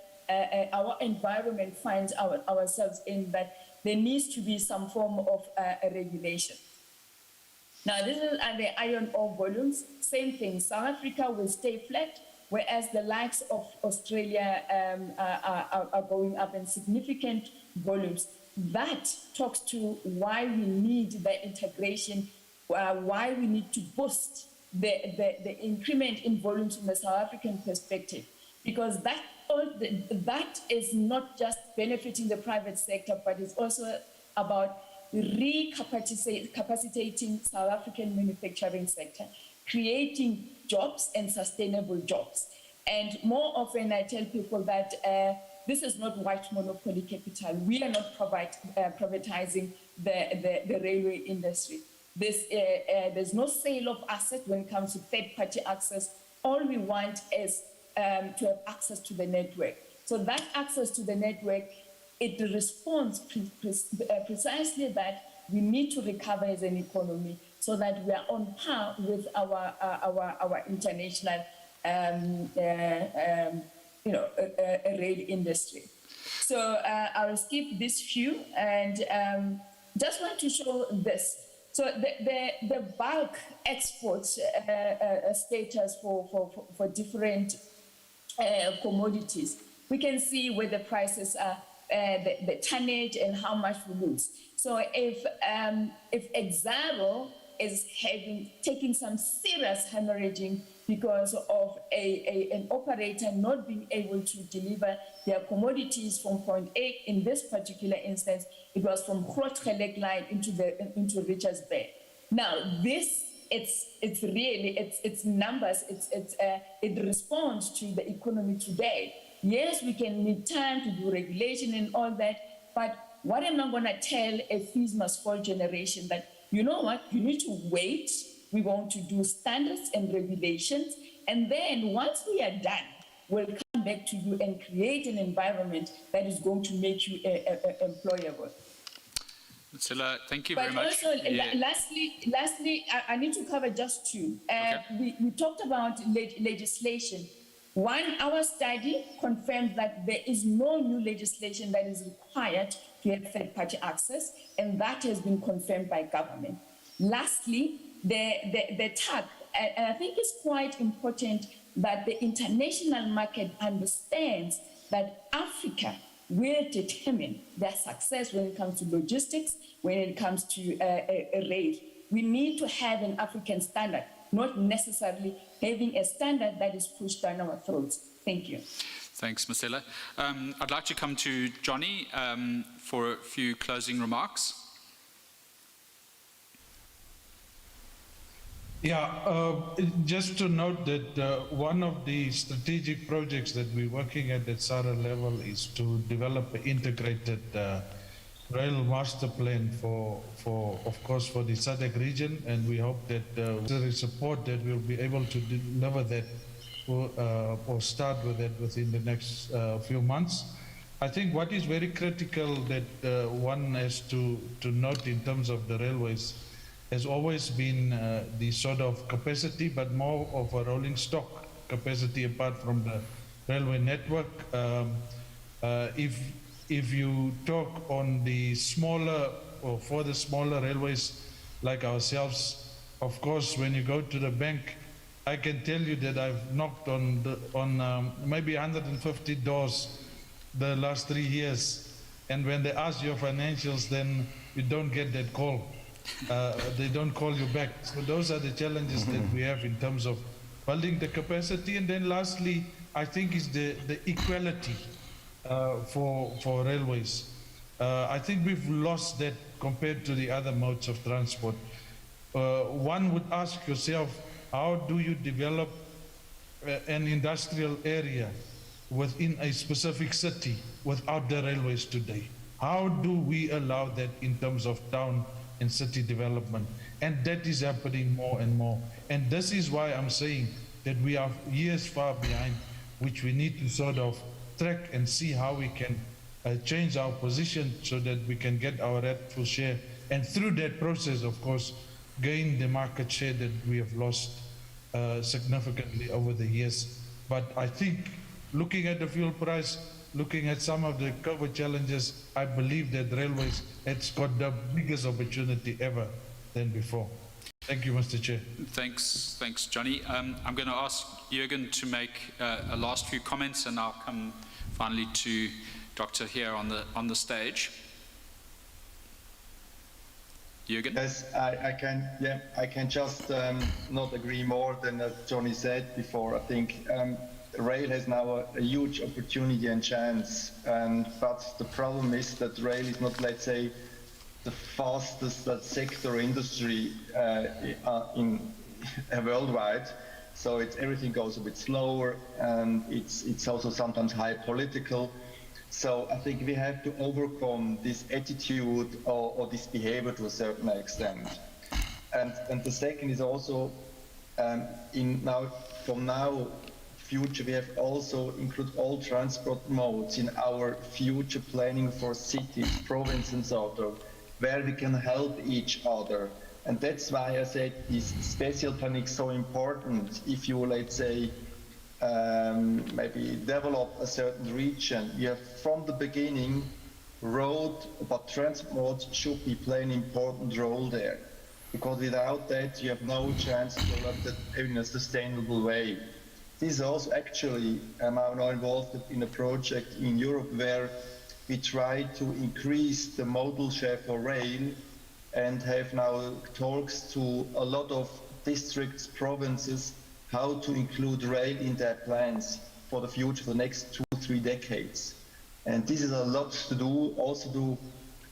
our environment finds ourselves in, that there needs to be some form of a regulation. Now, this is the iron ore volumes. Same thing. South Africa will stay flat, whereas the likes of Australia are going up in significant volumes. That talks to why we need the integration, why we need to boost the increment in volumes from the South African perspective, because that is not just benefiting the private sector, but it's also about recapacitating South African manufacturing sector, creating jobs and sustainable jobs. And more often I tell people that this is not white monopoly capital. We are not privatizing the railway industry. There's no sale of assets when it comes to third-party access. All we want is to have access to the network. So that access to the network, it responds precisely that we need to recover as an economy so that we are on par with our international rail industry. So I'll skip this few and just want to show this. So the bulk exports status for different commodities. We can see where the prices are, the tonnage and how much we lose. So if Exxaro is taking some serious hemorrhaging because of an operator not being able to deliver their commodities from point A, in this particular instance, it was from Grootegeluk line into Richards Bay. Now this, it's numbers, it responds to the economy today. Yes, we can need time to do regulation and all that, but what am I going to tell a fees must fall generation that, you know what, you need to wait, we want to do standards and regulations, and then once we are done, we'll come back to you and create an environment that is going to make you employable. Mtsela, thank you very much. But also, lastly, I need to cover just two. We talked about legislation. One, our study confirmed that there is no new legislation that is required to have third-party access, and that has been confirmed by government. Lastly, the TAC, and I think it's quite important that the international market understands that Africa will determine their success when it comes to logistics, when it comes to rail. We need to have an African standard, not necessarily having a standard that is pushed down our throats. Thank you. Thanks, Mtsela. I'd like to come to Johnny for a few closing remarks. Yeah, just to note that one of the strategic projects that we're working at SARA level is to develop an integrated rail master plan for of course, for the SADC region, and we hope that there is support that we'll be able to deliver that or start with it within the next few months. I think what is very critical that one has to note in terms of the railways has always been the sort of capacity, but more of a rolling stock capacity apart from the railway network. If you talk on the smaller or for the smaller railways like ourselves, of course, when you go to the bank, I can tell you that I've knocked on maybe 150 doors the last 3 years, and when they ask your financials, then you don't get that call. They don't call you back. So those are the challenges that we have in terms of building the capacity. And then lastly, I think is the equality for railways. I think we've lost that compared to the other modes of transport. One would ask yourself, how do you develop an industrial area within a specific city without the railways today? How do we allow that in terms of town and city development? And that is happening more and more. And this is why I'm saying that we are years far behind, which we need to sort of track and see how we can change our position so that we can get our rightful share. And through that process, of course, gain the market share that we have lost significantly over the years. But I think looking at the fuel price, looking at some of the COVID challenges, I believe that railways has got the biggest opportunity ever than before. Thank you, Mr. Chair. Thanks, Johnny. I'm going to ask Jürgen to make a last few comments, and I'll come finally to Dr. here on the stage. Jürgen? Yes, I can just not agree more than Johnny said before. I think rail has now a huge opportunity and chance, but the problem is that rail is not, let's say, the fastest sector industry in worldwide. So everything goes a bit slower, and it's also sometimes high political. So I think we have to overcome this attitude or this behavior to a certain extent. And the second is also from now future, we have also include all transport modes in our future planning for cities, provinces, and sort of, where we can help each other. And that's why I said this spatial planning is so important. If you, let's say, maybe develop a certain region, you have from the beginning road, but transport should be playing an important role there, because without that you have no chance to develop that in a sustainable way. This is also actually I'm now involved in a project in Europe where we try to increase the modal share for rail, and have now talks to a lot of districts, provinces, how to include rail in their plans for the future, for the next 2-3 decades. And this is a lot to do, also to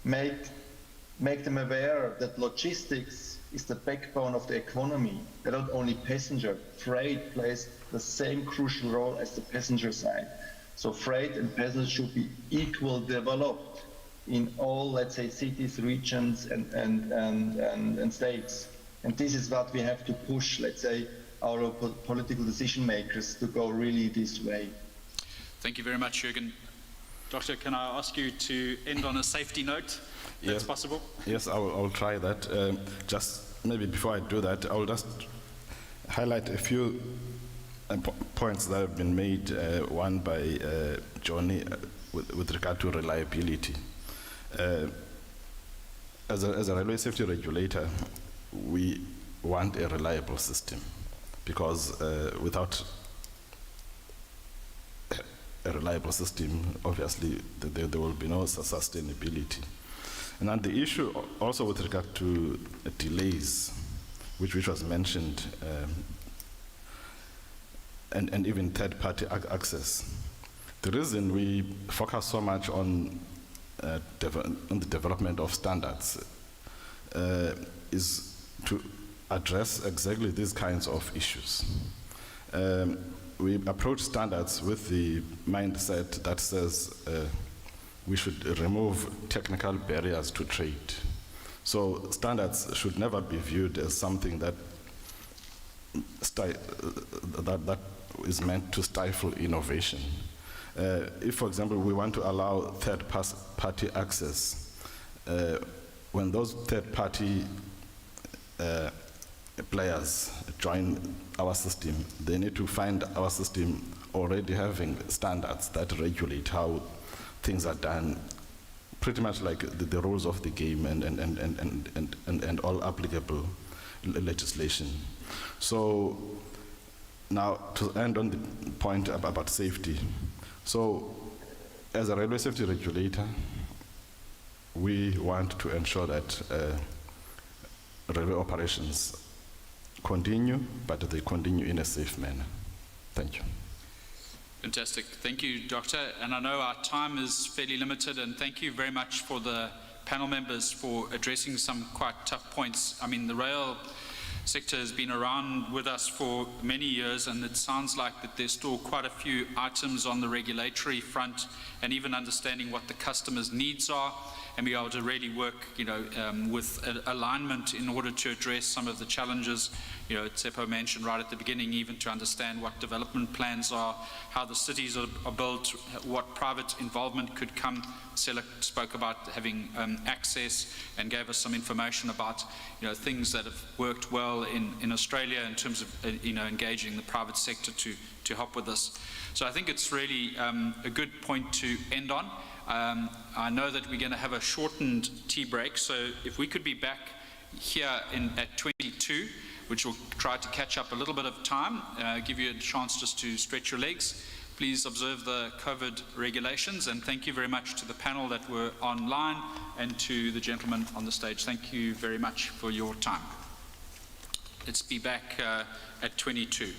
make them aware that logistics is the backbone of the economy. They're not only passenger. Freight plays the same crucial role as the passenger side. So freight and passenger should be equally developed in all, let's say, cities, regions, and states. And this is what we have to push, let's say, our political decision makers to go really this way. Thank you very much, Jürgen. Doctor, can I ask you to end on a safety note, if that's possible? Yes, I will try that. Just maybe before I do that, I will just highlight a few points that have been made, one by Johnny with regard to reliability. As a railway safety regulator, we want a reliable system, because without a reliable system, obviously there will be no sustainability. And then the issue also with regard to delays, which was mentioned, and even third-party access. The reason we focus so much on the development of standards is to address exactly these kinds of issues. We approach standards with the mindset that says we should remove technical barriers to trade. So standards should never be viewed as something that that is meant to stifle innovation. If, for example, we want to allow third-party access, when those third-party players join our system, they need to find our system already having standards that regulate how things are done, pretty much like the rules of the game and all applicable legislation. So now to end on the point about safety. So as a railway safety regulator, we want to ensure that railway operations continue, but they continue in a safe manner. Thank you. Fantastic. Thank you, Doctor. And I know our time is fairly limited, and thank you very much for the panel members for addressing some quite tough points. I mean, the rail sector has been around with us for many years, and it sounds like that there's still quite a few items on the regulatory front, and even understanding what the customer's needs are, and be able to really work, with alignment in order to address some of the challenges. Tsepo mentioned right at the beginning, even to understand what development plans are, how the cities are built, what private involvement could come. Sela spoke about having access and gave us some information about, things that have worked well in Australia in terms of, engaging the private sector to help with this. So I think it's really a good point to end on. I know that we're going to have a shortened tea break, so if we could be back here at 22, which will try to catch up a little bit of time, give you a chance just to stretch your legs. Please observe the COVID regulations, and thank you very much to the panel that were online and to the gentleman on the stage. Thank you very much for your time. Let's be back at 22.